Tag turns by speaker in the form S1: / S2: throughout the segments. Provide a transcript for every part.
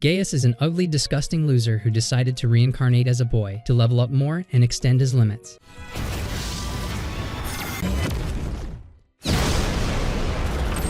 S1: Gaius is an ugly, disgusting loser who decided to reincarnate as a boy to level up more and extend his limits.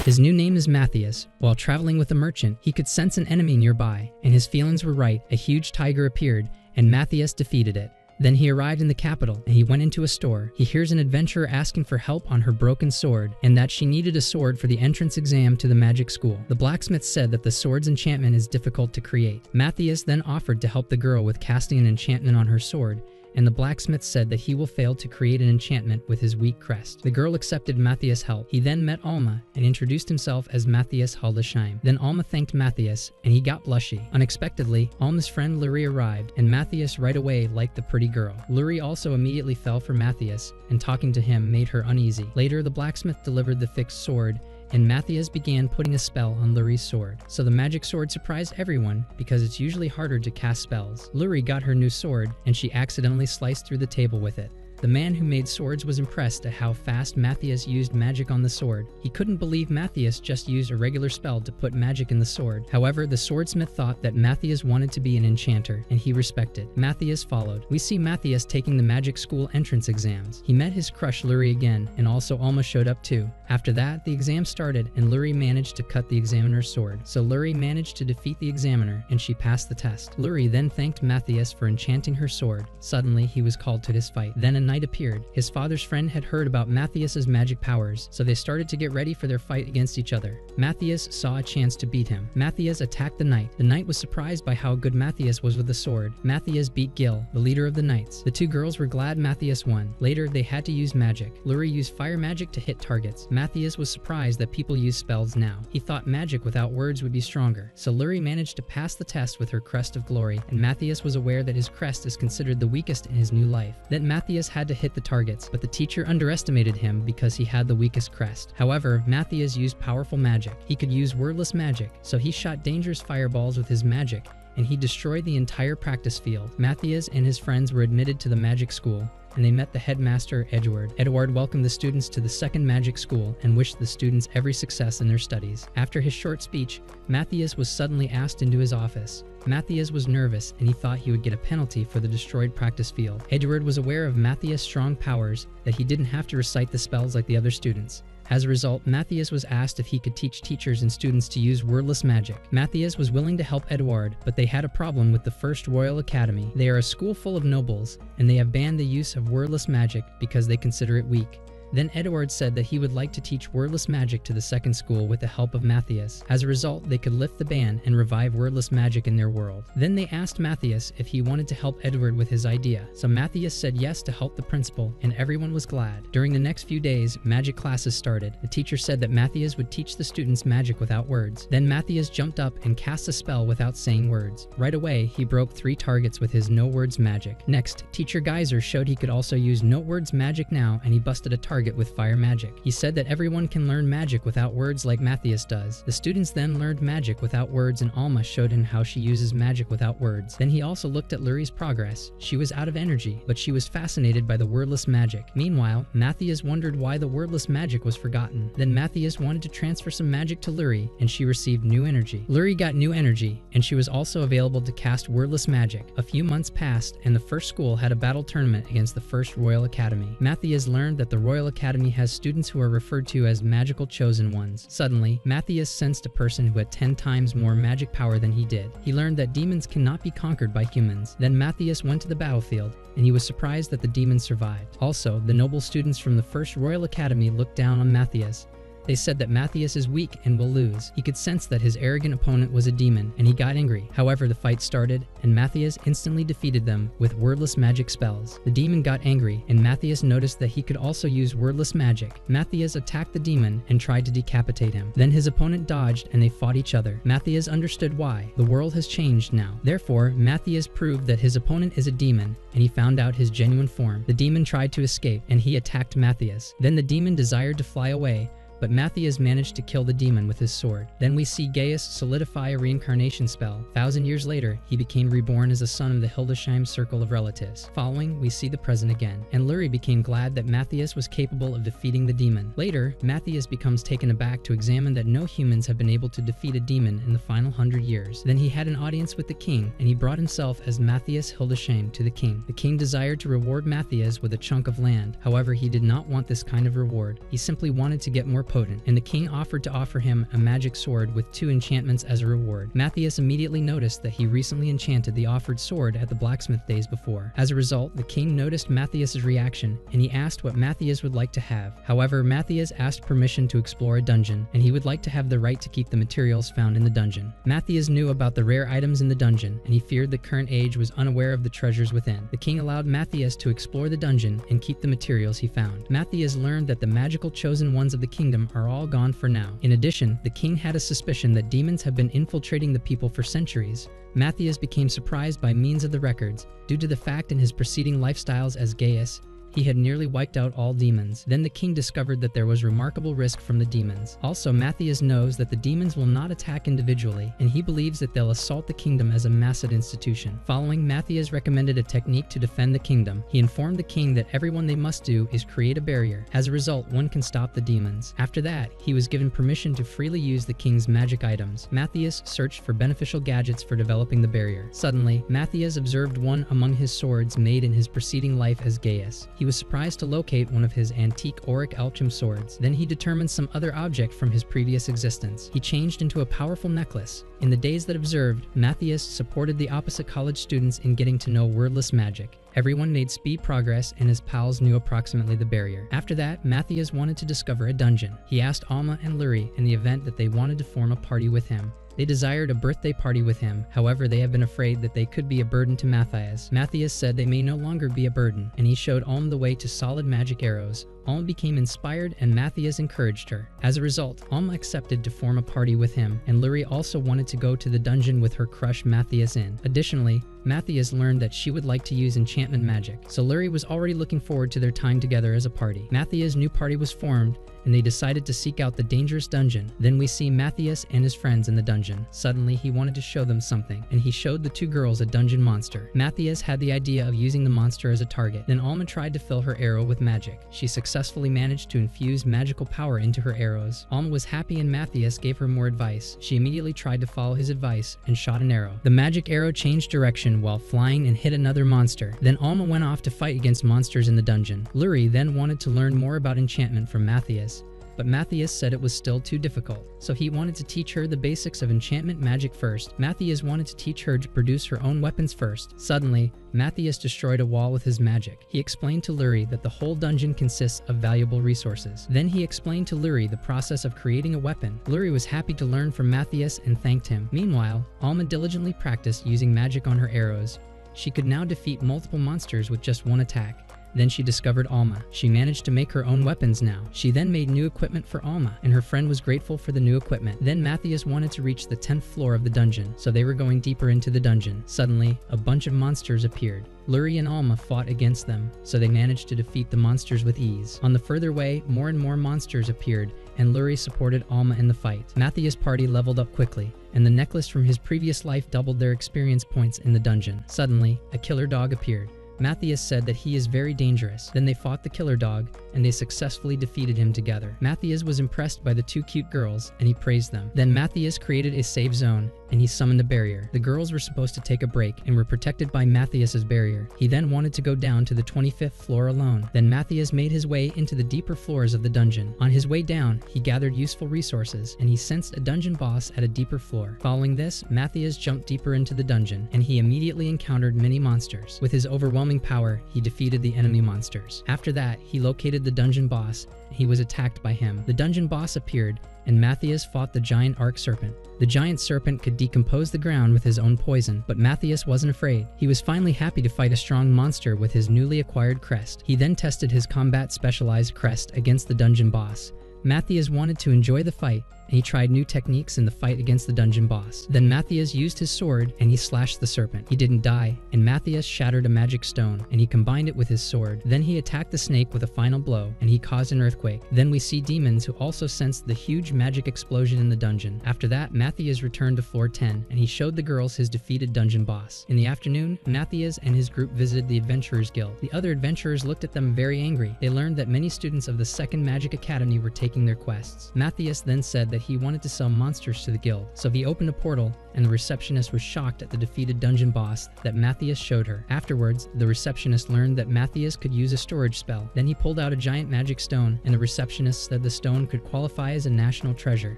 S1: His new name is Matthias. While traveling with a merchant, he could sense an enemy nearby, and his feelings were right. A huge tiger appeared, and Matthias defeated it. Then he arrived in the capital, and he went into a store. He hears an adventurer asking for help on her broken sword, and that she needed a sword for the entrance exam to the magic school. The blacksmith said that the sword's enchantment is difficult to create. Matthias then offered to help the girl with casting an enchantment on her sword, and the blacksmith said that he will fail to create an enchantment with his weak crest. The girl accepted Matthias' help. He then met Alma and introduced himself as Matthias Haldesheim. Then Alma thanked Matthias, and he got blushy. Unexpectedly, Alma's friend Luri arrived, and Matthias right away liked the pretty girl. Luri also immediately fell for Matthias, and talking to him made her uneasy. Later, the blacksmith delivered the fixed sword, and Matthias began putting a spell on Luri's sword. So the magic sword surprised everyone because it's usually harder to cast spells. Luri got her new sword, and she accidentally sliced through the table with it. The man who made swords was impressed at how fast Matthias used magic on the sword. He couldn't believe Matthias just used a regular spell to put magic in the sword. However, the swordsmith thought that Matthias wanted to be an enchanter, and he respected. Matthias followed. We see Matthias taking the magic school entrance exams. He met his crush Luri again, and also Alma showed up too. After that, the exam started, and Luri managed to cut the examiner's sword. So Luri managed to defeat the examiner, and she passed the test. Luri then thanked Matthias for enchanting her sword. Suddenly, he was called to this fight. Then a knight appeared. His father's friend had heard about Matthias's magic powers, so they started to get ready for their fight against each other. Matthias saw a chance to beat him. Matthias attacked the knight. The knight was surprised by how good Matthias was with the sword. Matthias beat Gil, the leader of the knights. The two girls were glad Matthias won. Later, they had to use magic. Luri used fire magic to hit targets. Matthias was surprised that people use spells now. He thought magic without words would be stronger. So Luri managed to pass the test with her crest of glory, and Matthias was aware that his crest is considered the weakest in his new life. Then Matthias had to hit the targets, but the teacher underestimated him because he had the weakest crest. However, Matthias used powerful magic. He could use wordless magic, so he shot dangerous fireballs with his magic, and he destroyed the entire practice field. Matthias and his friends were admitted to the magic school, and they met the headmaster, Edward. Edward welcomed the students to the second magic school and wished the students every success in their studies. After his short speech, Matthias was suddenly asked into his office. Matthias was nervous, and he thought he would get a penalty for the destroyed practice field. Edward was aware of Matthias' strong powers, that he didn't have to recite the spells like the other students. As a result, Matthias was asked if he could teach teachers and students to use wordless magic. Matthias was willing to help Edward, but they had a problem with the First Royal Academy. They are a school full of nobles, and they have banned the use of wordless magic because they consider it weak. Then Edward said that he would like to teach wordless magic to the second school with the help of Matthias. As a result, they could lift the ban and revive wordless magic in their world. Then they asked Matthias if he wanted to help Edward with his idea. So Matthias said yes to help the principal, and everyone was glad. During the next few days, magic classes started. The teacher said that Matthias would teach the students magic without words. Then Matthias jumped up and cast a spell without saying words. Right away, he broke 3 targets with his no words magic. Next, Teacher Geyser showed he could also use no words magic now, and he busted a target with fire magic. He said that everyone can learn magic without words like Matthias does. The students then learned magic without words, and Alma showed him how she uses magic without words. Then he also looked at Luri's progress. She was out of energy, but she was fascinated by the wordless magic. Meanwhile, Matthias wondered why the wordless magic was forgotten. Then Matthias wanted to transfer some magic to Luri, and she received new energy. Luri got new energy, and she was also available to cast wordless magic. A few months passed, and the first school had a battle tournament against the First Royal Academy. Matthias learned that the Royal Academy has students who are referred to as magical chosen ones. Suddenly, Matthias sensed a person who had 10 times more magic power than he did. He learned that demons cannot be conquered by humans. Then Matthias went to the battlefield, and he was surprised that the demons survived. Also, the noble students from the First Royal Academy looked down on Matthias. They said that Matthias is weak and will lose. He could sense that his arrogant opponent was a demon, and he got angry. However, the fight started, and Matthias instantly defeated them with wordless magic spells. The demon got angry, and Matthias noticed that he could also use wordless magic. Matthias attacked the demon and tried to decapitate him. Then his opponent dodged, and they fought each other. Matthias understood why. The world has changed now. Therefore, Matthias proved that his opponent is a demon, and he found out his genuine form. The demon tried to escape, and he attacked Matthias. Then the demon desired to fly away, but Matthias managed to kill the demon with his sword. Then we see Gaius solidify a reincarnation spell. 1,000 years later, he became reborn as a son of the Hildesheim circle of relatives. Following, we see the present again, and Luri became glad that Matthias was capable of defeating the demon. Later, Matthias becomes taken aback to examine that no humans have been able to defeat a demon in the final 100 years. Then he had an audience with the king, and he brought himself as Matthias Hildesheim to the king. The king desired to reward Matthias with a chunk of land. However, he did not want this kind of reward. He simply wanted to get more potent, and the king offered to offer him a magic sword with 2 enchantments as a reward. Matthias immediately noticed that he recently enchanted the offered sword at the blacksmith days before. As a result, the king noticed Matthias's reaction, and he asked what Matthias would like to have. However, Matthias asked permission to explore a dungeon, and he would like to have the right to keep the materials found in the dungeon. Matthias knew about the rare items in the dungeon, and he feared the current age was unaware of the treasures within. The king allowed Matthias to explore the dungeon and keep the materials he found. Matthias learned that the magical chosen ones of the kingdom are all gone for now. In addition, the king had a suspicion that demons have been infiltrating the people for centuries. Matthias became surprised by means of the records, due to the fact in his preceding lifestyles as Gaius, he had nearly wiped out all demons. Then the king discovered that there was remarkable risk from the demons. Also, Matthias knows that the demons will not attack individually, and he believes that they'll assault the kingdom as a massive institution. Following, Matthias recommended a technique to defend the kingdom. He informed the king that everyone they must do is create a barrier. As a result, one can stop the demons. After that, he was given permission to freely use the king's magic items. Matthias searched for beneficial gadgets for developing the barrier. Suddenly, Matthias observed one among his swords made in his preceding life as Gaius. He was surprised to locate one of his antique auric alchemy swords. Then he determined some other object from his previous existence. He changed into a powerful necklace. In the days that observed, Matthias supported the opposite college students in getting to know wordless magic. Everyone made speed progress, and his pals knew approximately the barrier. After that, Matthias wanted to discover a dungeon. He asked Alma and Luri in the event that they wanted to form a party with him. They desired a birthday party with him, however they have been afraid that they could be a burden to Matthias. Matthias said they may no longer be a burden, and he showed Alma the way to solid magic arrows. Alma became inspired, and Matthias encouraged her. As a result, Alma accepted to form a party with him, and Luri also wanted to go to the dungeon with her crush Matthias in. Additionally, Matthias learned that she would like to use enchantment magic, so Luri was already looking forward to their time together as a party. Matthias' new party was formed, and they decided to seek out the dangerous dungeon. Then we see Matthias and his friends in the dungeon. Suddenly, he wanted to show them something, and he showed the 2 girls a dungeon monster. Matthias had the idea of using the monster as a target. Then Alma tried to fill her arrow with magic. She successfully managed to infuse magical power into her arrows. Alma was happy, and Matthias gave her more advice. She immediately tried to follow his advice and shot an arrow. The magic arrow changed direction while flying and hit another monster. Then Alma went off to fight against monsters in the dungeon. Luri then wanted to learn more about enchantment from Matthias, but Matthias said it was still too difficult, so he wanted to teach her the basics of enchantment magic first. Matthias wanted to teach her to produce her own weapons first. Suddenly, Matthias destroyed a wall with his magic. He explained to Luri that the whole dungeon consists of valuable resources. Then he explained to Luri the process of creating a weapon. Luri was happy to learn from Matthias and thanked him. Meanwhile, Alma diligently practiced using magic on her arrows. She could now defeat multiple monsters with just one attack. Then she discovered Alma. She managed to make her own weapons now. She then made new equipment for Alma, and her friend was grateful for the new equipment. Then Matthias wanted to reach the 10th floor of the dungeon, so they were going deeper into the dungeon. Suddenly, a bunch of monsters appeared. Luri and Alma fought against them, so they managed to defeat the monsters with ease. On the further way, more and more monsters appeared, and Luri supported Alma in the fight. Matthias' party leveled up quickly, and the necklace from his previous life doubled their experience points in the dungeon. Suddenly, a killer dog appeared. Matthias said that he is very dangerous. Then they fought the killer dog, and they successfully defeated him together. Matthias was impressed by the 2 cute girls, and he praised them. Then Matthias created a safe zone, and he summoned a barrier. The girls were supposed to take a break and were protected by Matthias's barrier. He then wanted to go down to the 25th floor alone. Then Matthias made his way into the deeper floors of the dungeon. On his way down, he gathered useful resources, and he sensed a dungeon boss at a deeper floor. Following this, Matthias jumped deeper into the dungeon, and he immediately encountered many monsters. With his overwhelming power, he defeated the enemy monsters. After that, he located the dungeon boss, and he was attacked by him. The dungeon boss appeared, and Matthias fought the giant arc serpent. The giant serpent could decompose the ground with his own poison, but Matthias wasn't afraid. He was finally happy to fight a strong monster with his newly acquired crest. He then tested his combat specialized crest against the dungeon boss. Matthias wanted to enjoy the fight, and he tried new techniques in the fight against the dungeon boss. Then Matthias used his sword and he slashed the serpent. He didn't die, and Matthias shattered a magic stone and he combined it with his sword. Then he attacked the snake with a final blow and he caused an earthquake. Then we see demons who also sensed the huge magic explosion in the dungeon. After that, Matthias returned to floor 10 and he showed the girls his defeated dungeon boss. In the afternoon, Matthias and his group visited the Adventurers Guild. The other adventurers looked at them very angry. They learned that many students of the Second Magic Academy were taking their quests. Matthias then said that he wanted to sell monsters to the guild, so he opened a portal and the receptionist was shocked at the defeated dungeon boss that Matthias showed her. Afterwards, the receptionist learned that Matthias could use a storage spell. Then he pulled out a giant magic stone and the receptionist said the stone could qualify as a national treasure.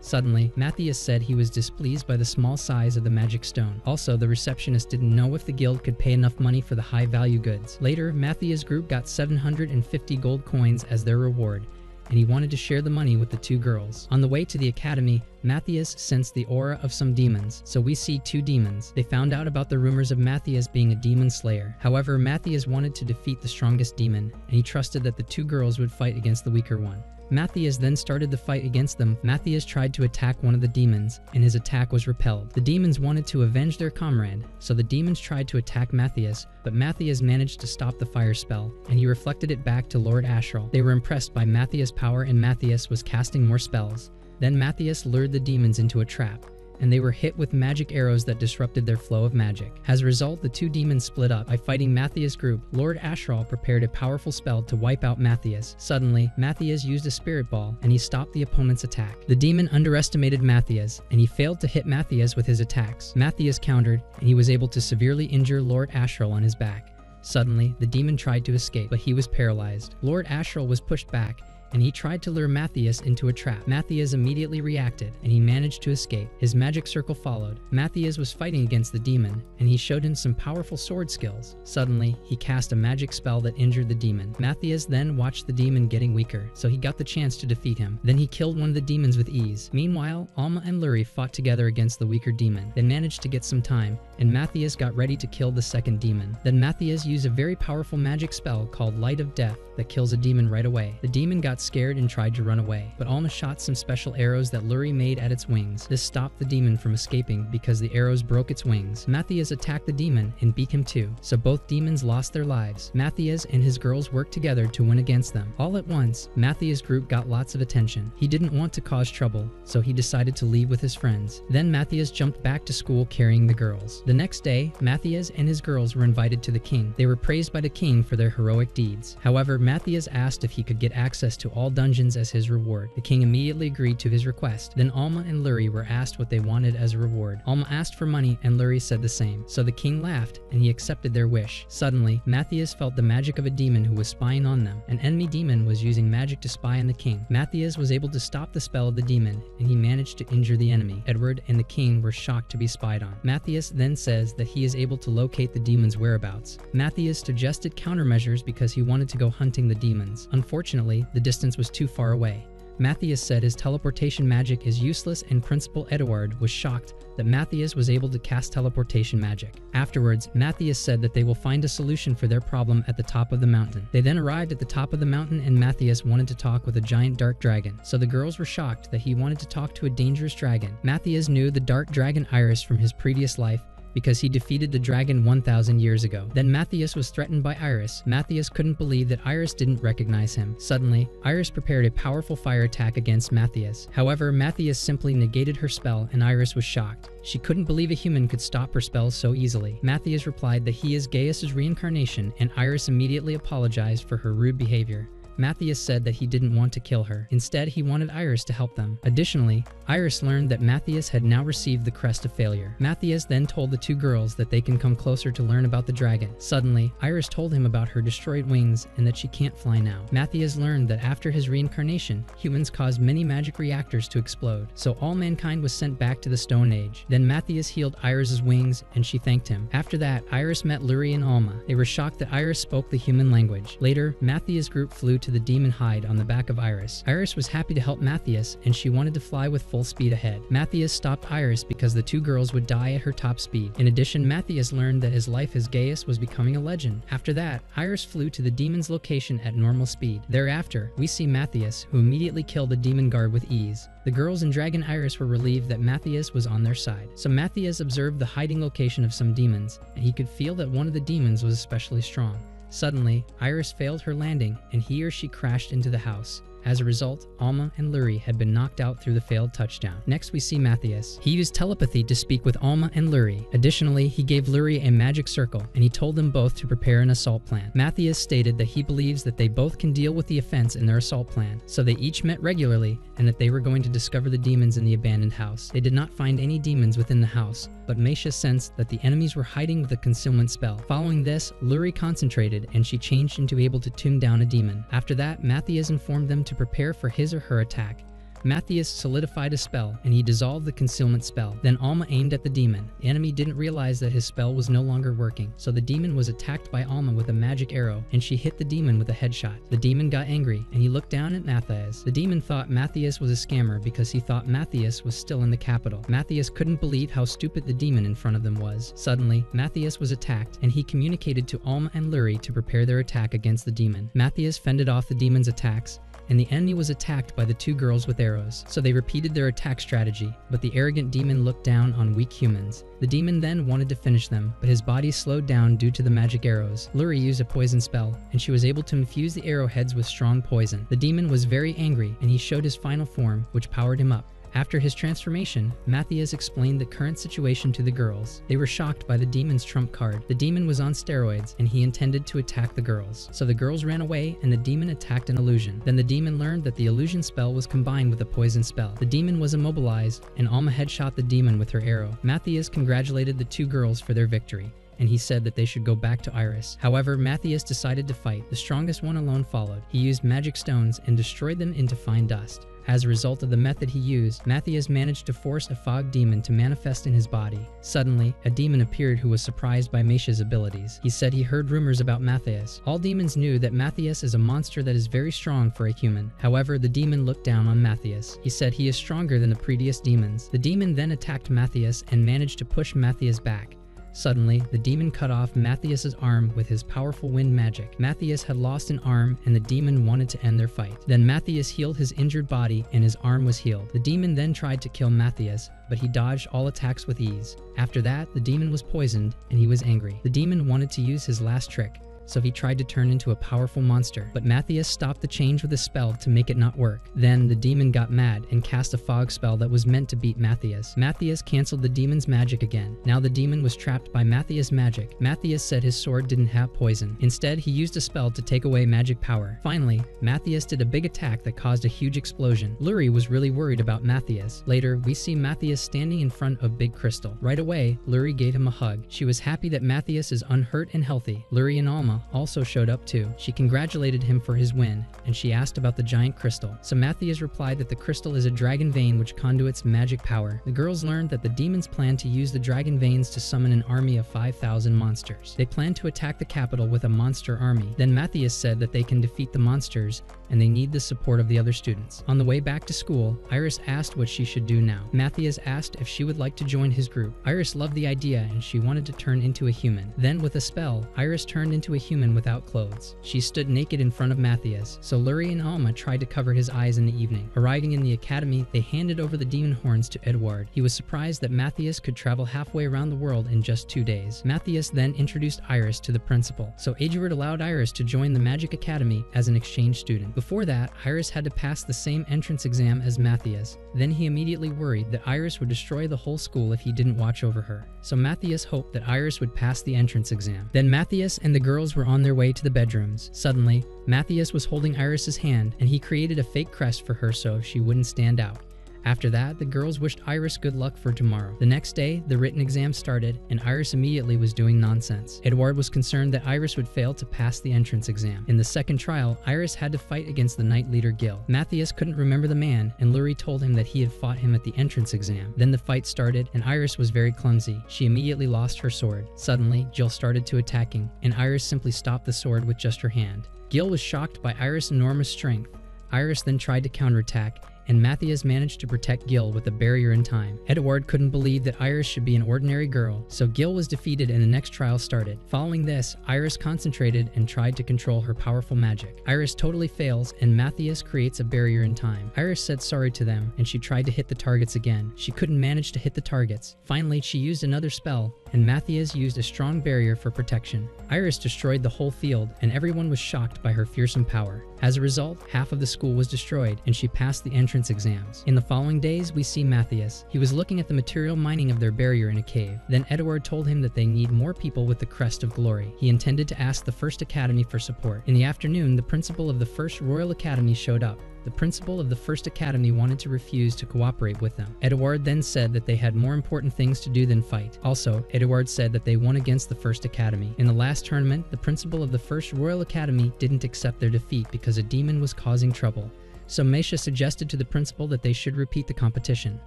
S1: Suddenly, Matthias said he was displeased by the small size of the magic stone. Also, the receptionist didn't know if the guild could pay enough money for the high-value goods. Later, Matthias' group got 750 gold coins as their reward, and he wanted to share the money with the two girls. On the way to the academy, Matthias sensed the aura of some demons, so we see two demons. They found out about the rumors of Matthias being a demon slayer. However, Matthias wanted to defeat the strongest demon, and he trusted that the two girls would fight against the weaker one. Matthias then started the fight against them. Matthias tried to attack one of the demons, and his attack was repelled. The demons wanted to avenge their comrade, so the demons tried to attack Matthias, but Matthias managed to stop the fire spell, and he reflected it back to Lord Ashrel. They were impressed by Matthias' power and Matthias was casting more spells. Then Matthias lured the demons into a trap, and they were hit with magic arrows that disrupted their flow of magic. As a result, the two demons split up. By fighting Matthias' group, Lord Ashrel prepared a powerful spell to wipe out Matthias. Suddenly, Matthias used a spirit ball, and he stopped the opponent's attack. The demon underestimated Matthias, and he failed to hit Matthias with his attacks. Matthias countered, and he was able to severely injure Lord Ashrel on his back. Suddenly, the demon tried to escape, but he was paralyzed. Lord Ashrel was pushed back, and he tried to lure Matthias into a trap. Matthias immediately reacted, and he managed to escape. His magic circle followed. Matthias was fighting against the demon, and he showed him some powerful sword skills. Suddenly, he cast a magic spell that injured the demon. Matthias then watched the demon getting weaker, so he got the chance to defeat him. Then he killed one of the demons with ease. Meanwhile, Alma and Luri fought together against the weaker demon. They managed to get some time, and Matthias got ready to kill the second demon. Then Matthias used a very powerful magic spell called Light of Death that kills a demon right away. The demon got scared and tried to run away, but Alma shot some special arrows that Luri made at its wings. This stopped the demon from escaping because the arrows broke its wings. Matthias attacked the demon and beat him too, so both demons lost their lives. Matthias and his girls worked together to win against them. All at once, Matthias' group got lots of attention. He didn't want to cause trouble, so he decided to leave with his friends. Then Matthias jumped back to school carrying the girls. The next day, Matthias and his girls were invited to the king. They were praised by the king for their heroic deeds. However, Matthias asked if he could get access to all dungeons as his reward. The king immediately agreed to his request. Then Alma and Luri were asked what they wanted as a reward. Alma asked for money and Luri said the same. So the king laughed and he accepted their wish. Suddenly, Matthias felt the magic of a demon who was spying on them. An enemy demon was using magic to spy on the king. Matthias was able to stop the spell of the demon and he managed to injure the enemy. Edward and the king were shocked to be spied on. Matthias then says that he is able to locate the demon's whereabouts. Matthias suggested countermeasures because he wanted to go hunting the demons. Unfortunately, the distance was too far away. Matthias said his teleportation magic is useless and Principal Edward was shocked that Matthias was able to cast teleportation magic. Afterwards, Matthias said that they will find a solution for their problem at the top of the mountain. They then arrived at the top of the mountain and Matthias wanted to talk with a giant dark dragon, so the girls were shocked that he wanted to talk to a dangerous dragon. Matthias knew the dark dragon Iris from his previous life because he defeated the dragon 1,000 years ago. Then Matthias was threatened by Iris. Matthias couldn't believe that Iris didn't recognize him. Suddenly, Iris prepared a powerful fire attack against Matthias. However, Matthias simply negated her spell and Iris was shocked. She couldn't believe a human could stop her spells so easily. Matthias replied that he is Gaius's reincarnation and Iris immediately apologized for her rude behavior. Matthias said that he didn't want to kill her. Instead, he wanted Iris to help them. Additionally, Iris learned that Matthias had now received the crest of failure. Matthias then told the two girls that they can come closer to learn about the dragon. Suddenly, Iris told him about her destroyed wings and that she can't fly now. Matthias learned that after his reincarnation, humans caused many magic reactors to explode, so all mankind was sent back to the Stone Age. Then Matthias healed Iris's wings and she thanked him. After that, Iris met Luri and Alma. They were shocked that Iris spoke the human language. Later, Matthias' group flew to the demon hide on the back of Iris. Iris was happy to help Matthias, and she wanted to fly with full speed ahead. Matthias stopped Iris because the two girls would die at her top speed. In addition, Matthias learned that his life as Gaius was becoming a legend. After that, Iris flew to the demon's location at normal speed. Thereafter, we see Matthias, who immediately killed the demon guard with ease. The girls and Dragon Iris were relieved that Matthias was on their side. So Matthias observed the hiding location of some demons, and he could feel that one of the demons was especially strong. Suddenly, Iris failed her landing, and he or she crashed into the house. As a result, Alma and Luri had been knocked out through the failed touchdown. Next, we see Matthias. He used telepathy to speak with Alma and Luri. Additionally, he gave Luri a magic circle, and he told them both to prepare an assault plan. Matthias stated that he believes that they both can deal with the offense in their assault plan, so they each met regularly, and that they were going to discover the demons in the abandoned house. They did not find any demons within the house, but Meisha sensed that the enemies were hiding with a concealment spell. Following this, Luri concentrated, and she changed into able to tune down a demon. After that, Matthias informed them to prepare for his or her attack. Matthias solidified a spell, and he dissolved the concealment spell. Then Alma aimed at the demon. The enemy didn't realize that his spell was no longer working, so the demon was attacked by Alma with a magic arrow, and she hit the demon with a headshot. The demon got angry, and he looked down at Matthias. The demon thought Matthias was a scammer because he thought Matthias was still in the capital. Matthias couldn't believe how stupid the demon in front of them was. Suddenly, Matthias was attacked, and he communicated to Alma and Luri to prepare their attack against the demon. Matthias fended off the demon's attacks, and the enemy was attacked by the two girls with arrows. So they repeated their attack strategy, but the arrogant demon looked down on weak humans. The demon then wanted to finish them, but his body slowed down due to the magic arrows. Luri used a poison spell, and she was able to infuse the arrowheads with strong poison. The demon was very angry, and he showed his final form, which powered him up. After his transformation, Matthias explained the current situation to the girls. They were shocked by the demon's trump card. The demon was on steroids, and he intended to attack the girls. So the girls ran away, and the demon attacked an illusion. Then the demon learned that the illusion spell was combined with a poison spell. The demon was immobilized, and Alma headshot the demon with her arrow. Matthias congratulated the two girls for their victory, and he said that they should go back to Iris. However, Matthias decided to fight. The strongest one alone followed. He used magic stones and destroyed them into fine dust. As a result of the method he used, Matthias managed to force a fog demon to manifest in his body. Suddenly, a demon appeared who was surprised by Meisha's abilities. He said he heard rumors about Matthias. All demons knew that Matthias is a monster that is very strong for a human. However, the demon looked down on Matthias. He said he is stronger than the previous demons. The demon then attacked Matthias and managed to push Matthias back. Suddenly, the demon cut off Matthias's arm with his powerful wind magic. Matthias had lost an arm, and the demon wanted to end their fight. Then Matthias healed his injured body, and his arm was healed. The demon then tried to kill Matthias, but he dodged all attacks with ease. After that, the demon was poisoned, and he was angry. The demon wanted to use his last trick, so he tried to turn into a powerful monster, but Matthias stopped the change with a spell to make it not work. Then the demon got mad and cast a fog spell that was meant to beat Matthias. Matthias canceled the demon's magic again. Now the demon was trapped by Matthias' magic. Matthias said his sword didn't have poison. Instead, he used a spell to take away magic power. Finally, Matthias did a big attack that caused a huge explosion. Luri was really worried about Matthias. Later, we see Matthias standing in front of Big Crystal. Right away, Luri gave him a hug. She was happy that Matthias is unhurt and healthy. Luri and Alma also showed up too. She congratulated him for his win, and she asked about the giant crystal. So Matthias replied that the crystal is a dragon vein which conduits magic power. The girls learned that the demons plan to use the dragon veins to summon an army of 5,000 monsters. They plan to attack the capital with a monster army. Then Matthias said that they can defeat the monsters, and they need the support of the other students. On the way back to school, Iris asked what she should do now. Matthias asked if she would like to join his group. Iris loved the idea, and she wanted to turn into a human. Then with a spell, Iris turned into a human without clothes. She stood naked in front of Matthias, so Luri and Alma tried to cover his eyes in the evening. Arriving in the academy, they handed over the demon horns to Edward. He was surprised that Matthias could travel halfway around the world in just 2 days. Matthias then introduced Iris to the principal, so Edward allowed Iris to join the Magic Academy as an exchange student. Before that, Iris had to pass the same entrance exam as Matthias. Then he immediately worried that Iris would destroy the whole school if he didn't watch over her. So Matthias hoped that Iris would pass the entrance exam. Then Matthias and the girls were on their way to the bedrooms. Suddenly, Matthias was holding Iris's hand, and he created a fake crest for her so she wouldn't stand out. After that, the girls wished Iris good luck for tomorrow. The next day, the written exam started, and Iris immediately was doing nonsense. Edward was concerned that Iris would fail to pass the entrance exam. In the second trial, Iris had to fight against the knight leader Gil. Matthias couldn't remember the man, and Lurie told him that he had fought him at the entrance exam. Then the fight started, and Iris was very clumsy. She immediately lost her sword. Suddenly, Gil started to attacking, and Iris simply stopped the sword with just her hand. Gil was shocked by Iris' enormous strength. Iris then tried to counterattack, and Matthias managed to protect Gil with a barrier in time. Edward couldn't believe that Iris should be an ordinary girl, so Gil was defeated and the next trial started. Following this, Iris concentrated and tried to control her powerful magic. Iris totally fails, and Matthias creates a barrier in time. Iris said sorry to them, and she tried to hit the targets again. She couldn't manage to hit the targets. Finally, she used another spell, and Matthias used a strong barrier for protection. Iris destroyed the whole field, and everyone was shocked by her fearsome power. As a result, half of the school was destroyed, and she passed the entrance exams. In the following days, we see Matthias. He was looking at the material mining of their barrier in a cave. Then Edward told him that they need more people with the crest of glory. He intended to ask the First Academy for support. In the afternoon, the principal of the First Royal Academy showed up. The principal of the First Academy wanted to refuse to cooperate with them. Edward then said that they had more important things to do than fight. Also, Edward said that they won against the First Academy. In the last tournament, the principal of the First Royal Academy didn't accept their defeat because a demon was causing trouble. So Meisha suggested to the principal that they should repeat the competition.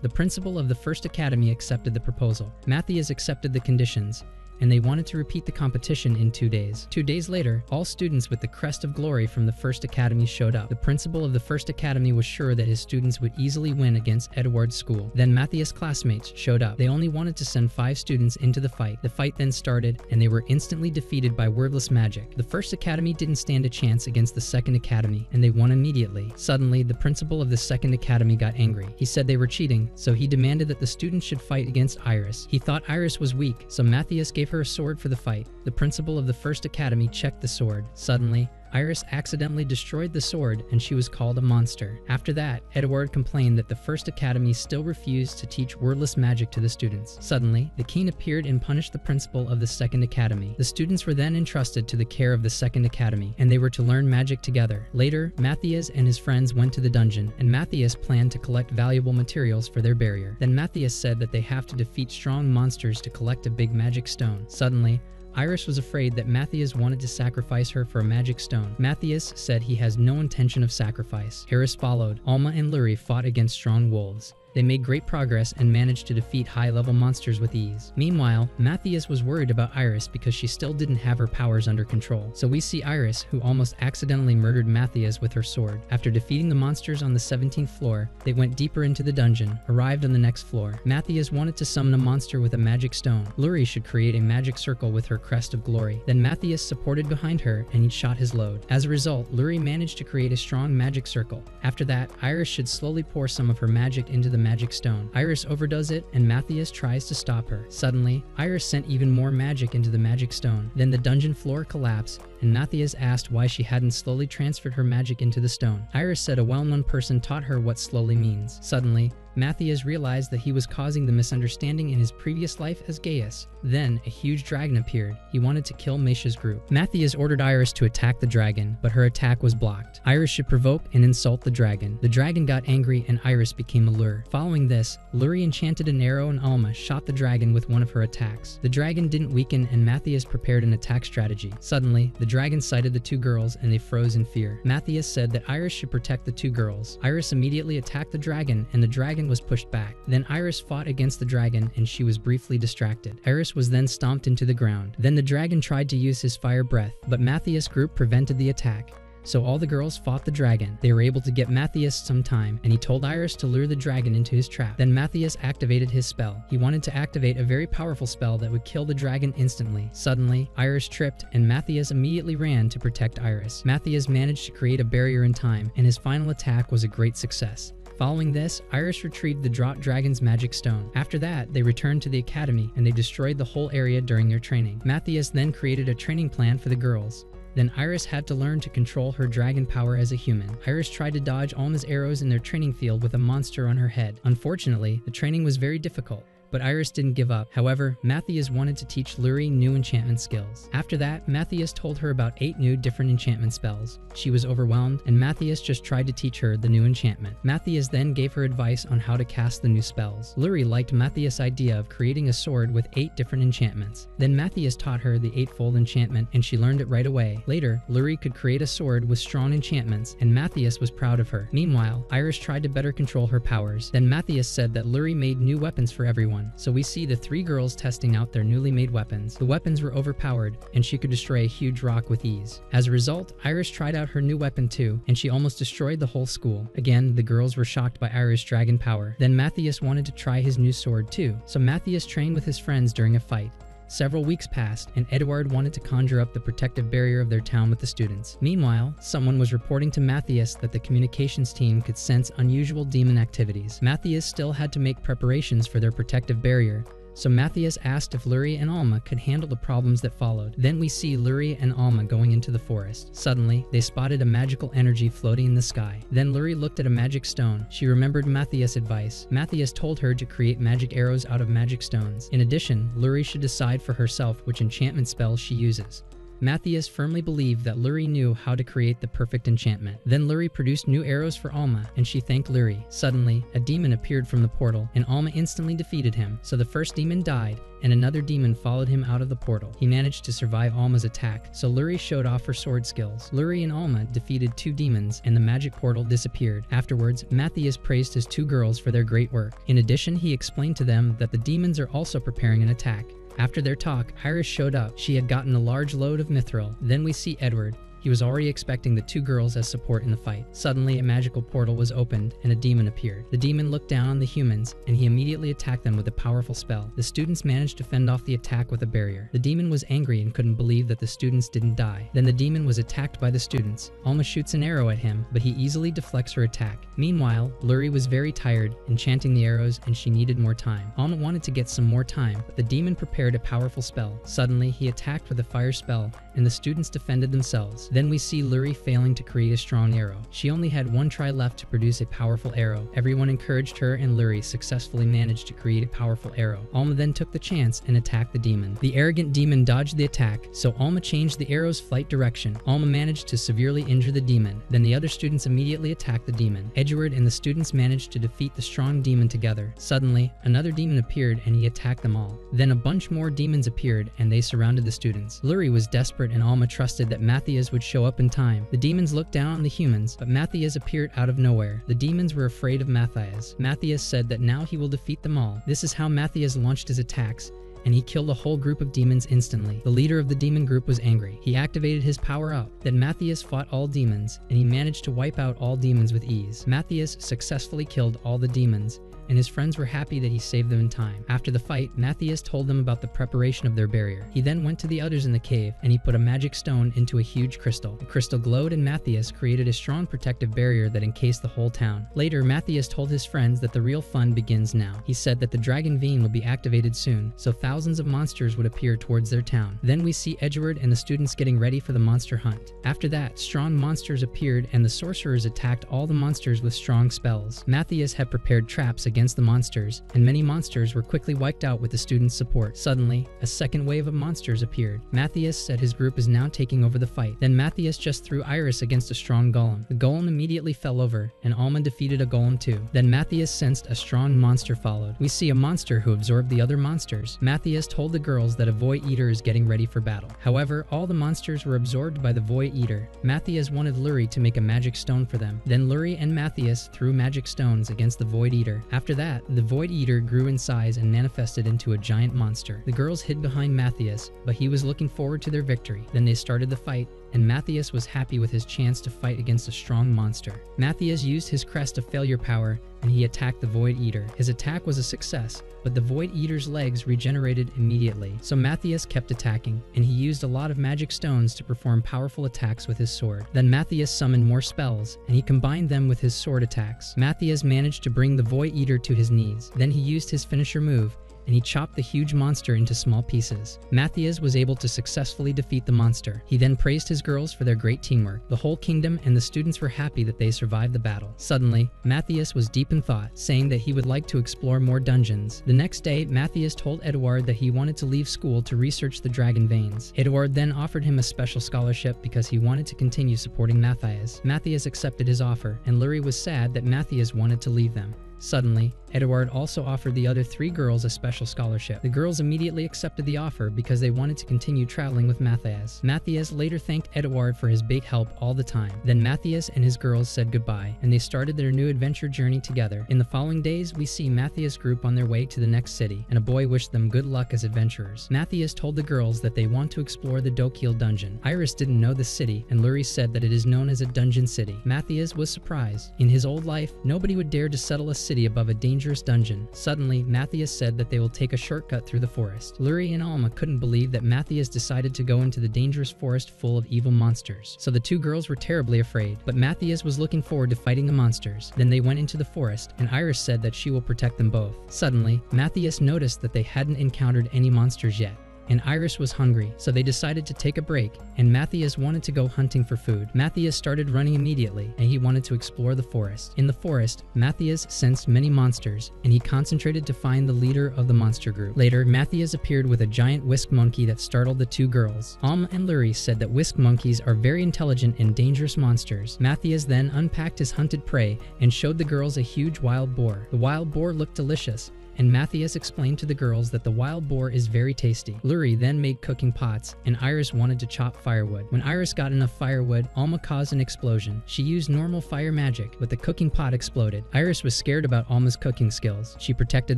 S1: The principal of the First Academy accepted the proposal. Matthias accepted the conditions, and they wanted to repeat the competition in 2 days. 2 days later, all students with the crest of glory from the First Academy showed up. The principal of the First Academy was sure that his students would easily win against Edward's school. Then Matthias' classmates showed up. They only wanted to send 5 students into the fight. The fight then started, and they were instantly defeated by wordless magic. The First Academy didn't stand a chance against the Second Academy, and they won immediately. Suddenly, the principal of the Second Academy got angry. He said they were cheating, so he demanded that the students should fight against Iris. He thought Iris was weak, so Matthias gave her a sword for the fight. The principal of the First Academy checked the sword. Suddenly, Iris accidentally destroyed the sword, and she was called a monster. After that, Edward complained that the First Academy still refused to teach wordless magic to the students. Suddenly, the king appeared and punished the principal of the Second Academy. The students were then entrusted to the care of the Second Academy, and they were to learn magic together. Later, Matthias and his friends went to the dungeon, and Matthias planned to collect valuable materials for their barrier. Then Matthias said that they have to defeat strong monsters to collect a big magic stone. Suddenly, Iris was afraid that Matthias wanted to sacrifice her for a magic stone. Matthias said he has no intention of sacrifice. Iris followed. Alma and Lurie fought against strong wolves. They made great progress and managed to defeat high-level monsters with ease. Meanwhile, Matthias was worried about Iris because she still didn't have her powers under control. So we see Iris, who almost accidentally murdered Matthias with her sword. After defeating the monsters on the 17th floor, they went deeper into the dungeon, arrived on the next floor. Matthias wanted to summon a monster with a magic stone. Lurie should create a magic circle with her crest of glory. Then Matthias supported behind her and he shot his load. As a result, Lurie managed to create a strong magic circle. After that, Iris should slowly pour some of her magic into the magic stone. Iris overdoes it, and Matthias tries to stop her. Suddenly, Iris sent even more magic into the magic stone. Then the dungeon floor collapsed, and Matthias asked why she hadn't slowly transferred her magic into the stone. Iris said a well-known person taught her what slowly means. Suddenly, Matthias realized that he was causing the misunderstanding in his previous life as Gaius. Then, a huge dragon appeared. He wanted to kill Meisha's group. Matthias ordered Iris to attack the dragon, but her attack was blocked. Iris should provoke and insult the dragon. The dragon got angry and Iris became a lure. Following this, Lurie enchanted an arrow and Alma shot the dragon with one of her attacks. The dragon didn't weaken and Matthias prepared an attack strategy. Suddenly, the dragon sighted the 2 girls and they froze in fear. Matthias said that Iris should protect the 2 girls. Iris immediately attacked the dragon and the dragon was pushed back. Then Iris fought against the dragon and she was briefly distracted. Iris was then stomped into the ground. Then the dragon tried to use his fire breath, but Matthias' group prevented the attack. So all the girls fought the dragon. They were able to get Matthias some time, and he told Iris to lure the dragon into his trap. Then Matthias activated his spell. He wanted to activate a very powerful spell that would kill the dragon instantly. Suddenly, Iris tripped, and Matthias immediately ran to protect Iris. Matthias managed to create a barrier in time, and his final attack was a great success. Following this, Iris retrieved the drop dragon's magic stone. After that, they returned to the academy, and they destroyed the whole area during their training. Matthias then created a training plan for the girls. Then Iris had to learn to control her dragon power as a human. Iris tried to dodge Alma's arrows in their training field with a monster on her head. Unfortunately, the training was very difficult. But Iris didn't give up. However, Matthias wanted to teach Luri new enchantment skills. After that, Matthias told her about 8 new different enchantment spells. She was overwhelmed, and Matthias just tried to teach her the new enchantment. Matthias then gave her advice on how to cast the new spells. Luri liked Matthias' idea of creating a sword with 8 different enchantments. Then Matthias taught her the 8-fold enchantment, and she learned it right away. Later, Luri could create a sword with strong enchantments, and Matthias was proud of her. Meanwhile, Iris tried to better control her powers. Then Matthias said that Luri made new weapons for everyone. So we see the 3 girls testing out their newly made weapons. The weapons were overpowered, and she could destroy a huge rock with ease. As a result, Iris tried out her new weapon too, and she almost destroyed the whole school. Again, the girls were shocked by Iris' dragon power. Then Matthias wanted to try his new sword too, so Matthias trained with his friends during a fight. Several weeks passed, and Eduard wanted to conjure up the protective barrier of their town with the students. Meanwhile, someone was reporting to Matthias that the communications team could sense unusual demon activities. Matthias still had to make preparations for their protective barrier, so Matthias asked if Luri and Alma could handle the problems that followed. Then we see Luri and Alma going into the forest. Suddenly, they spotted a magical energy floating in the sky. Then Luri looked at a magic stone. She remembered Matthias' advice. Matthias told her to create magic arrows out of magic stones. In addition, Luri should decide for herself which enchantment spell she uses. Matthias firmly believed that Luri knew how to create the perfect enchantment. Then Luri produced new arrows for Alma, and she thanked Luri. Suddenly, a demon appeared from the portal, and Alma instantly defeated him. So the first demon died, and another demon followed him out of the portal. He managed to survive Alma's attack, so Luri showed off her sword skills. Luri and Alma defeated 2 demons, and the magic portal disappeared. Afterwards, Matthias praised his 2 girls for their great work. In addition, he explained to them that the demons are also preparing an attack. After their talk, Iris showed up. She had gotten a large load of mithril. Then we see Edward. He was already expecting the 2 girls as support in the fight. Suddenly, a magical portal was opened, and a demon appeared. The demon looked down on the humans, and he immediately attacked them with a powerful spell. The students managed to fend off the attack with a barrier. The demon was angry and couldn't believe that the students didn't die. Then the demon was attacked by the students. Alma shoots an arrow at him, but he easily deflects her attack. Meanwhile, Luri was very tired, enchanting the arrows, and she needed more time. Alma wanted to get some more time, but the demon prepared a powerful spell. Suddenly, he attacked with a fire spell, and the students defended themselves. Then we see Luri failing to create a strong arrow. She only had 1 try left to produce a powerful arrow. Everyone encouraged her, and Luri successfully managed to create a powerful arrow. Alma then took the chance and attacked the demon. The arrogant demon dodged the attack, so Alma changed the arrow's flight direction. Alma managed to severely injure the demon. Then the other students immediately attacked the demon. Edward and the students managed to defeat the strong demon together. Suddenly, another demon appeared, and he attacked them all. Then a bunch more demons appeared, and they surrounded the students. Luri was desperate, and Alma trusted that Matthias would show up in time. The demons looked down on the humans, but Matthias appeared out of nowhere. The demons were afraid of Matthias. Matthias said that now he will defeat them all. This is how Matthias launched his attacks, and he killed a whole group of demons instantly. The leader of the demon group was angry. He activated his power up. Then Matthias fought all demons, and he managed to wipe out all demons with ease. Matthias successfully killed all the demons, and his friends were happy that he saved them in time. After the fight, Matthias told them about the preparation of their barrier. He then went to the others in the cave, and he put a magic stone into a huge crystal. The crystal glowed, and Matthias created a strong protective barrier that encased the whole town. Later, Matthias told his friends that the real fun begins now. He said that the dragon vein will be activated soon, so thousands of monsters would appear towards their town. Then we see Edward and the students getting ready for the monster hunt. After that, strong monsters appeared, and the sorcerers attacked all the monsters with strong spells. Matthias had prepared traps against the monsters, and many monsters were quickly wiped out with the students' support. Suddenly, a second wave of monsters appeared. Matthias said his group is now taking over the fight. Then Matthias just threw Iris against a strong golem. The golem immediately fell over, and Alma defeated a golem too. Then Matthias sensed a strong monster followed. We see a monster who absorbed the other monsters. Matthias told the girls that a void eater is getting ready for battle. However, all the monsters were absorbed by the void eater. Matthias wanted Luri to make a magic stone for them. Then Luri and Matthias threw magic stones against the void eater. After that, the void eater grew in size and manifested into a giant monster. The girls hid behind Matthias, but he was looking forward to their victory. Then they started the fight, and Matthias was happy with his chance to fight against a strong monster. Matthias used his crest of failure power, and he attacked the void eater. His attack was a success, but the void eater's legs regenerated immediately. So Matthias kept attacking, and he used a lot of magic stones to perform powerful attacks with his sword. Then Matthias summoned more spells, and he combined them with his sword attacks. Matthias managed to bring the void eater to his knees. Then he used his finisher move, and he chopped the huge monster into small pieces. Matthias was able to successfully defeat the monster. He then praised his girls for their great teamwork. The whole kingdom and the students were happy that they survived the battle. Suddenly, Matthias was deep in thought, saying that he would like to explore more dungeons. The next day, Matthias told Eduard that he wanted to leave school to research the dragon veins. Eduard then offered him a special scholarship because he wanted to continue supporting Matthias. Matthias accepted his offer, and Lurie was sad that Matthias wanted to leave them. Suddenly, Eduard also offered the other 3 girls a special scholarship. The girls immediately accepted the offer because they wanted to continue traveling with Matthias. Matthias later thanked Eduard for his big help all the time. Then Matthias and his girls said goodbye, and they started their new adventure journey together. In the following days, we see Matthias' group on their way to the next city, and a boy wished them good luck as adventurers. Matthias told the girls that they want to explore the Dokil dungeon. Iris didn't know the city, and Lurie said that it is known as a dungeon city. Matthias was surprised. In his old life, nobody would dare to settle a city above a dangerous dungeon. Suddenly, Matthias said that they will take a shortcut through the forest. Lurie and Alma couldn't believe that Matthias decided to go into the dangerous forest full of evil monsters. So the 2 girls were terribly afraid, but Matthias was looking forward to fighting the monsters. Then they went into the forest, and Iris said that she will protect them both. Suddenly, Matthias noticed that they hadn't encountered any monsters yet, and Iris was hungry, so they decided to take a break, and Matthias wanted to go hunting for food. Matthias started running immediately, and he wanted to explore the forest. In the forest, Matthias sensed many monsters, and he concentrated to find the leader of the monster group. Later, Matthias appeared with a giant whisk monkey that startled the 2 girls. Alma and Lurie said that whisk monkeys are very intelligent and dangerous monsters. Matthias then unpacked his hunted prey and showed the girls a huge wild boar. The wild boar looked delicious, and Matthias explained to the girls that the wild boar is very tasty. Lurie then made cooking pots, and Iris wanted to chop firewood. When Iris got enough firewood, Alma caused an explosion. She used normal fire magic, but the cooking pot exploded. Iris was scared about Alma's cooking skills. She protected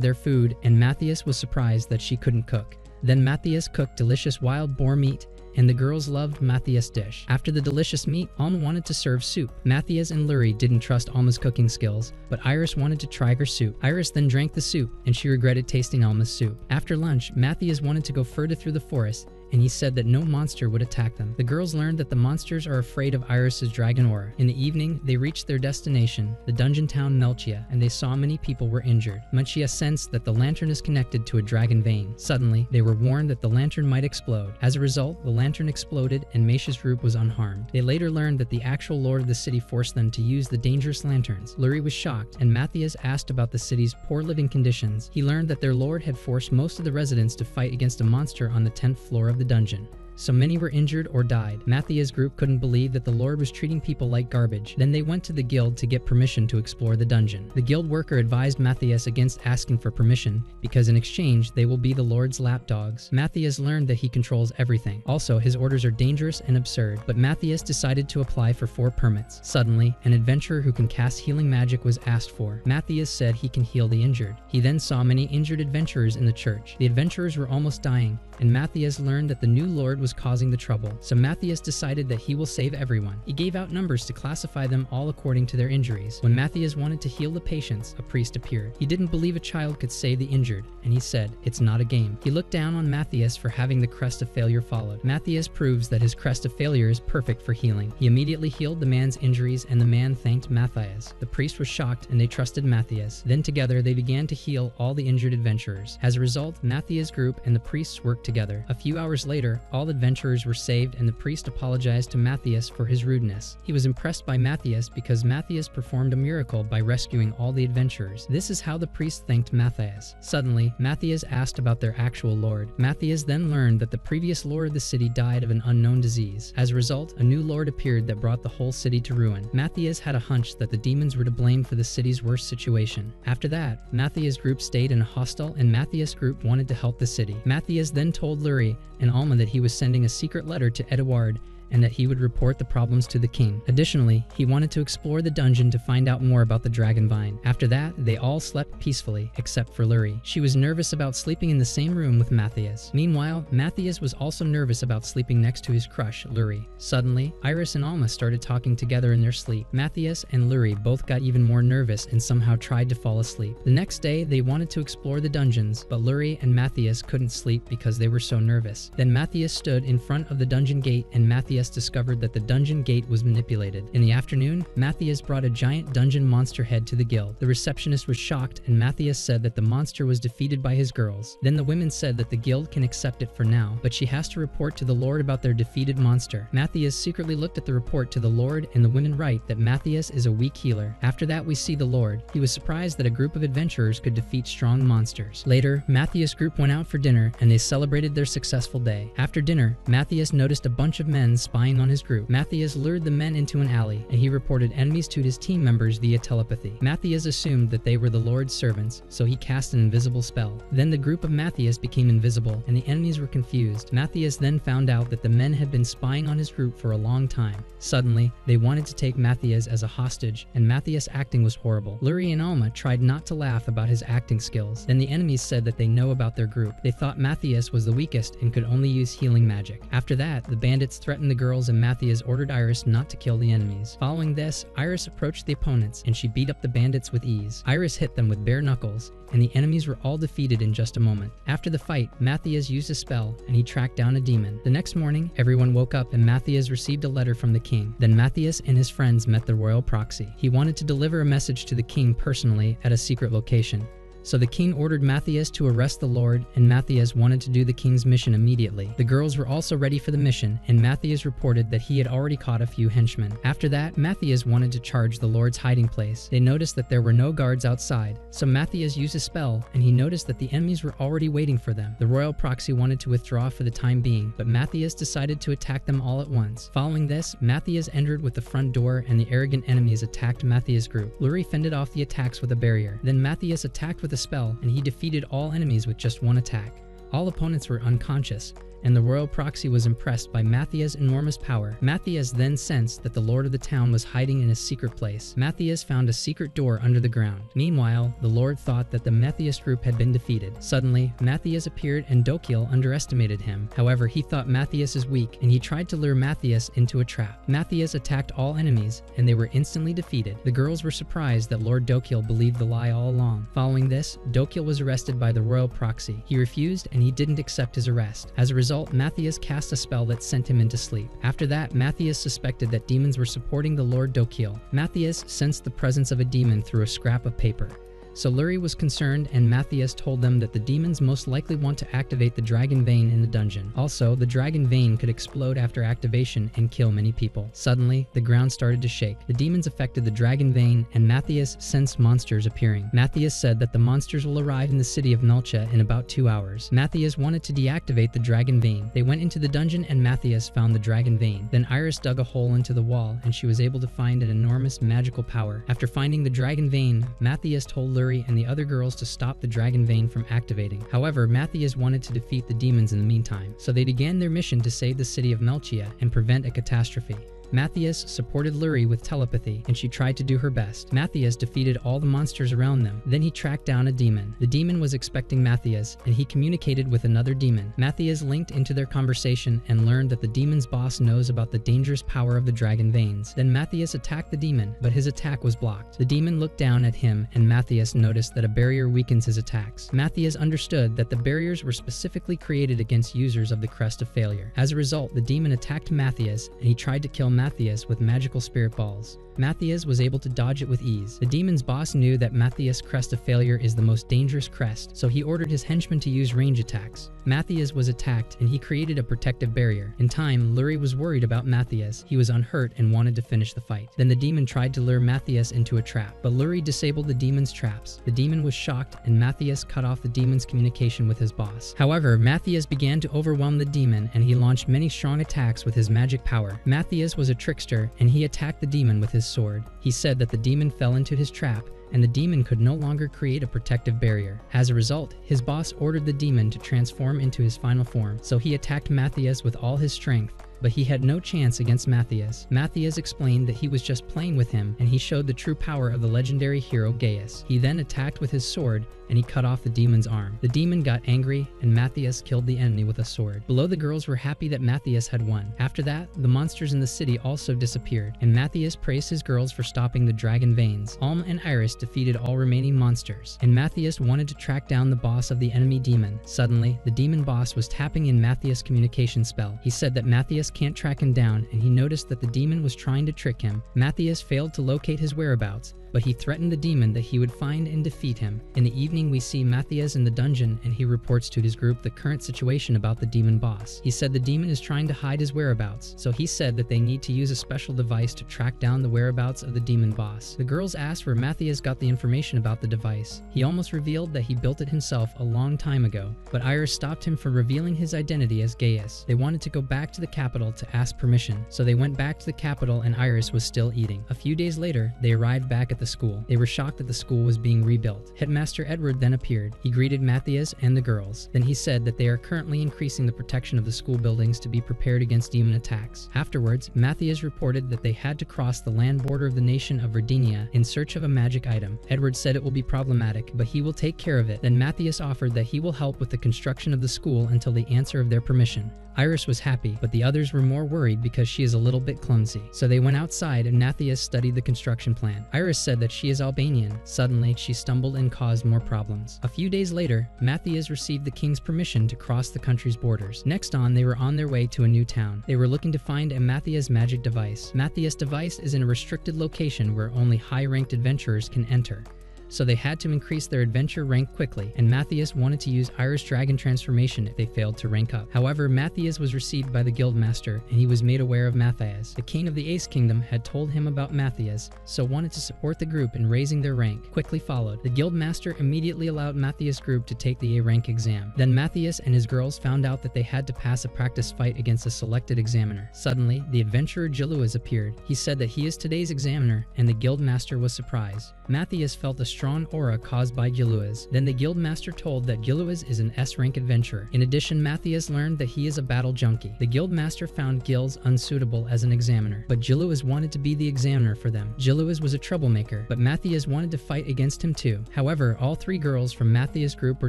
S1: their food, and Matthias was surprised that she couldn't cook. Then Matthias cooked delicious wild boar meat, and the girls loved Matthias' dish. After the delicious meat, Alma wanted to serve soup. Matthias and Lurie didn't trust Alma's cooking skills, but Iris wanted to try her soup. Iris then drank the soup, and she regretted tasting Alma's soup. After lunch, Matthias wanted to go further through the forest, and he said that no monster would attack them. The girls learned that the monsters are afraid of Iris's dragon aura. In the evening, they reached their destination, the dungeon town Melchia, and they saw many people were injured. Melchia sensed that the lantern is connected to a dragon vein. Suddenly, they were warned that the lantern might explode. As a result, the lantern exploded and Meisha's group was unharmed. They later learned that the actual lord of the city forced them to use the dangerous lanterns. Lurie was shocked, and Matthias asked about the city's poor living conditions. He learned that their lord had forced most of the residents to fight against a monster on the 10th floor of the dungeon. So many were injured or died. Matthias' group couldn't believe that the Lord was treating people like garbage. Then they went to the guild to get permission to explore the dungeon. The guild worker advised Matthias against asking for permission, because in exchange, they will be the Lord's lapdogs. Matthias learned that he controls everything. Also, his orders are dangerous and absurd, but Matthias decided to apply for 4 permits. Suddenly, an adventurer who can cast healing magic was asked for. Matthias said he can heal the injured. He then saw many injured adventurers in the church. The adventurers were almost dying, and Matthias learned that the new Lord was causing the trouble, so Matthias decided that he will save everyone. He gave out numbers to classify them all according to their injuries. When Matthias wanted to heal the patients, a priest appeared. He didn't believe a child could save the injured, and he said, "It's not a game." He looked down on Matthias for having the crest of failure followed. Matthias proves that his crest of failure is perfect for healing. He immediately healed the man's injuries, and the man thanked Matthias. The priest was shocked, and they trusted Matthias. Then together they began to heal all the injured adventurers. As a result, Matthias' group and the priests worked together. A few hours later, all adventurers were saved, and the priest apologized to Matthias for his rudeness. He was impressed by Matthias because Matthias performed a miracle by rescuing all the adventurers. This is how the priest thanked Matthias. Suddenly, Matthias asked about their actual lord. Matthias then learned that the previous lord of the city died of an unknown disease. As a result, a new lord appeared that brought the whole city to ruin. Matthias had a hunch that the demons were to blame for the city's worst situation. After that, Matthias' group stayed in a hostel, and Matthias' group wanted to help the city. Matthias then told Lurie and Alma that he was sending a secret letter to Eduard and that he would report the problems to the king. Additionally, he wanted to explore the dungeon to find out more about the dragon vine. After that, they all slept peacefully, except for Lurie. She was nervous about sleeping in the same room with Matthias. Meanwhile, Matthias was also nervous about sleeping next to his crush, Lurie. Suddenly, Iris and Alma started talking together in their sleep. Matthias and Lurie both got even more nervous and somehow tried to fall asleep. The next day, they wanted to explore the dungeons, but Lurie and Matthias couldn't sleep because they were so nervous. Then Matthias stood in front of the dungeon gate, and Matthias Matthias discovered that the dungeon gate was manipulated. In the afternoon, Matthias brought a giant dungeon monster head to the guild. The receptionist was shocked, and Matthias said that the monster was defeated by his girls. Then the women said that the guild can accept it for now, but she has to report to the Lord about their defeated monster. Matthias secretly looked at the report to the Lord, and the women write that Matthias is a weak healer. After that, we see the Lord. He was surprised that a group of adventurers could defeat strong monsters. Later, Matthias' group went out for dinner, and they celebrated their successful day. After dinner, Matthias noticed a bunch of men spying on his group. Matthias lured the men into an alley, and he reported enemies to his team members via telepathy. Matthias assumed that they were the Lord's servants, so he cast an invisible spell. Then the group of Matthias became invisible, and the enemies were confused. Matthias then found out that the men had been spying on his group for a long time. Suddenly, they wanted to take Matthias as a hostage, and Matthias' acting was horrible. Luri and Alma tried not to laugh about his acting skills. Then the enemies said that they know about their group. They thought Matthias was the weakest and could only use healing magic. After that, the bandits threatened the girls, and Matthias ordered Iris not to kill the enemies. Following this, Iris approached the opponents, and she beat up the bandits with ease. Iris hit them with bare knuckles, and the enemies were all defeated in just a moment. After the fight, Matthias used a spell, and he tracked down a demon. The next morning, everyone woke up, and Matthias received a letter from the king. Then Matthias and his friends met the royal proxy. He wanted to deliver a message to the king personally at a secret location. So the king ordered Matthias to arrest the Lord, and Matthias wanted to do the king's mission immediately. The girls were also ready for the mission, and Matthias reported that he had already caught a few henchmen. After that, Matthias wanted to charge the Lord's hiding place. They noticed that there were no guards outside, so Matthias used a spell, and he noticed that the enemies were already waiting for them. The royal proxy wanted to withdraw for the time being, but Matthias decided to attack them all at once. Following this, Matthias entered with the front door, and the arrogant enemies attacked Matthias' group. Luri fended off the attacks with a barrier. Then Matthias attacked with a spell, and he defeated all enemies with just one attack. All opponents were unconscious, and the royal proxy was impressed by Matthias' enormous power. Matthias then sensed that the lord of the town was hiding in a secret place. Matthias found a secret door under the ground. Meanwhile, the lord thought that the Matthias group had been defeated. Suddenly, Matthias appeared, and Dokil underestimated him. However, he thought Matthias is weak, and he tried to lure Matthias into a trap. Matthias attacked all enemies, and they were instantly defeated. The girls were surprised that Lord Dokil believed the lie all along. Following this, Dokil was arrested by the royal proxy. He refused, and he didn't accept his arrest. As a result, Matthias cast a spell that sent him into sleep. After that, Matthias suspected that demons were supporting the Lord Dokil. Matthias sensed the presence of a demon through a scrap of paper. So Luri was concerned, and Matthias told them that the demons most likely want to activate the dragon vein in the dungeon. Also, the dragon vein could explode after activation and kill many people. Suddenly, the ground started to shake. The demons affected the dragon vein, and Matthias sensed monsters appearing. Matthias said that the monsters will arrive in the city of Nulcha in about 2 hours. Matthias wanted to deactivate the dragon vein. They went into the dungeon, and Matthias found the dragon vein. Then Iris dug a hole into the wall, and she was able to find an enormous magical power. After finding the dragon vein, Matthias told Luri and the other girls to stop the dragon vein from activating. However, Matthias wanted to defeat the demons in the meantime, so they began their mission to save the city of Melchia and prevent a catastrophe. Matthias supported Luri with telepathy, and she tried to do her best. Matthias defeated all the monsters around them. Then he tracked down a demon. The demon was expecting Matthias, and he communicated with another demon. Matthias linked into their conversation and learned that the demon's boss knows about the dangerous power of the dragon veins. Then Matthias attacked the demon, but his attack was blocked. The demon looked down at him, and Matthias noticed that a barrier weakens his attacks. Matthias understood that the barriers were specifically created against users of the Crest of Failure. As a result, the demon attacked Matthias, and he tried to kill Matthias with magical spirit balls. Matthias was able to dodge it with ease. The demon's boss knew that Matthias' Crest of Failure is the most dangerous crest, so he ordered his henchmen to use range attacks. Matthias was attacked, and he created a protective barrier. In time, Luri was worried about Matthias. He was unhurt and wanted to finish the fight. Then the demon tried to lure Matthias into a trap, but Luri disabled the demon's traps. The demon was shocked, and Matthias cut off the demon's communication with his boss. However, Matthias began to overwhelm the demon, and he launched many strong attacks with his magic power. Matthias was a trickster, and he attacked the demon with his sword. He said that the demon fell into his trap, and the demon could no longer create a protective barrier. As a result, his boss ordered the demon to transform into his final form, so he attacked Matthias with all his strength. But he had no chance against Matthias. Matthias explained that he was just playing with him, and he showed the true power of the legendary hero Gaius. He then attacked with his sword, and he cut off the demon's arm. The demon got angry, and Matthias killed the enemy with a sword. Below, the girls were happy that Matthias had won. After that, the monsters in the city also disappeared, and Matthias praised his girls for stopping the dragon veins. Alma and Iris defeated all remaining monsters, and Matthias wanted to track down the boss of the enemy demon. Suddenly, the demon boss was tapping in Matthias' communication spell. He said that Matthias Matthias can't track him down, and he noticed that the demon was trying to trick him. Matthias failed to locate his whereabouts, but he threatened the demon that he would find and defeat him. In the evening, we see Matthias in the dungeon, and he reports to his group the current situation about the demon boss. He said the demon is trying to hide his whereabouts, so he said that they need to use a special device to track down the whereabouts of the demon boss. The girls asked where Matthias got the information about the device. He almost revealed that he built it himself a long time ago, but Iris stopped him from revealing his identity as Gaius. They wanted to go back to the capital to ask permission, so they went back to the capital and Iris was still eating. A few days later, they arrived back at the school. They were shocked that the school was being rebuilt. Headmaster Edward then appeared. He greeted Matthias and the girls. Then he said that they are currently increasing the protection of the school buildings to be prepared against demon attacks. Afterwards, Matthias reported that they had to cross the land border of the nation of Verdinia in search of a magic item. Edward said it will be problematic, but he will take care of it. Then Matthias offered that he will help with the construction of the school until the answer of their permission. Iris was happy, but the others were more worried because she is a little bit clumsy. So they went outside and Matthias studied the construction plan. Iris said that she is Albanian. Suddenly, she stumbled and caused more problems. A few days later, Matthias received the king's permission to cross the country's borders. Next on, they were on their way to a new town. They were looking to find a Matthias magic device. Matthias device is in a restricted location where only high-ranked adventurers can enter. So they had to increase their adventure rank quickly, and Matthias wanted to use Iris Dragon transformation if they failed to rank up. However, Matthias was received by the guildmaster, and he was made aware of Matthias. The king of the Ace Kingdom had told him about Matthias, so wanted to support the group in raising their rank. Quickly followed. The guildmaster immediately allowed Matthias' group to take the A rank exam. Then Matthias and his girls found out that they had to pass a practice fight against a selected examiner. Suddenly, the adventurer Jiluas appeared. He said that he is today's examiner, and the guildmaster was surprised. Matthias felt a strong aura caused by Jiluas. Then the guildmaster told that Jiluas is an S-rank adventurer. In addition, Matthias learned that he is a battle junkie. The guildmaster found Gills unsuitable as an examiner, but Jiluas wanted to be the examiner for them. Jiluas was a troublemaker, but Matthias wanted to fight against him too. However, all three girls from Matthias' group were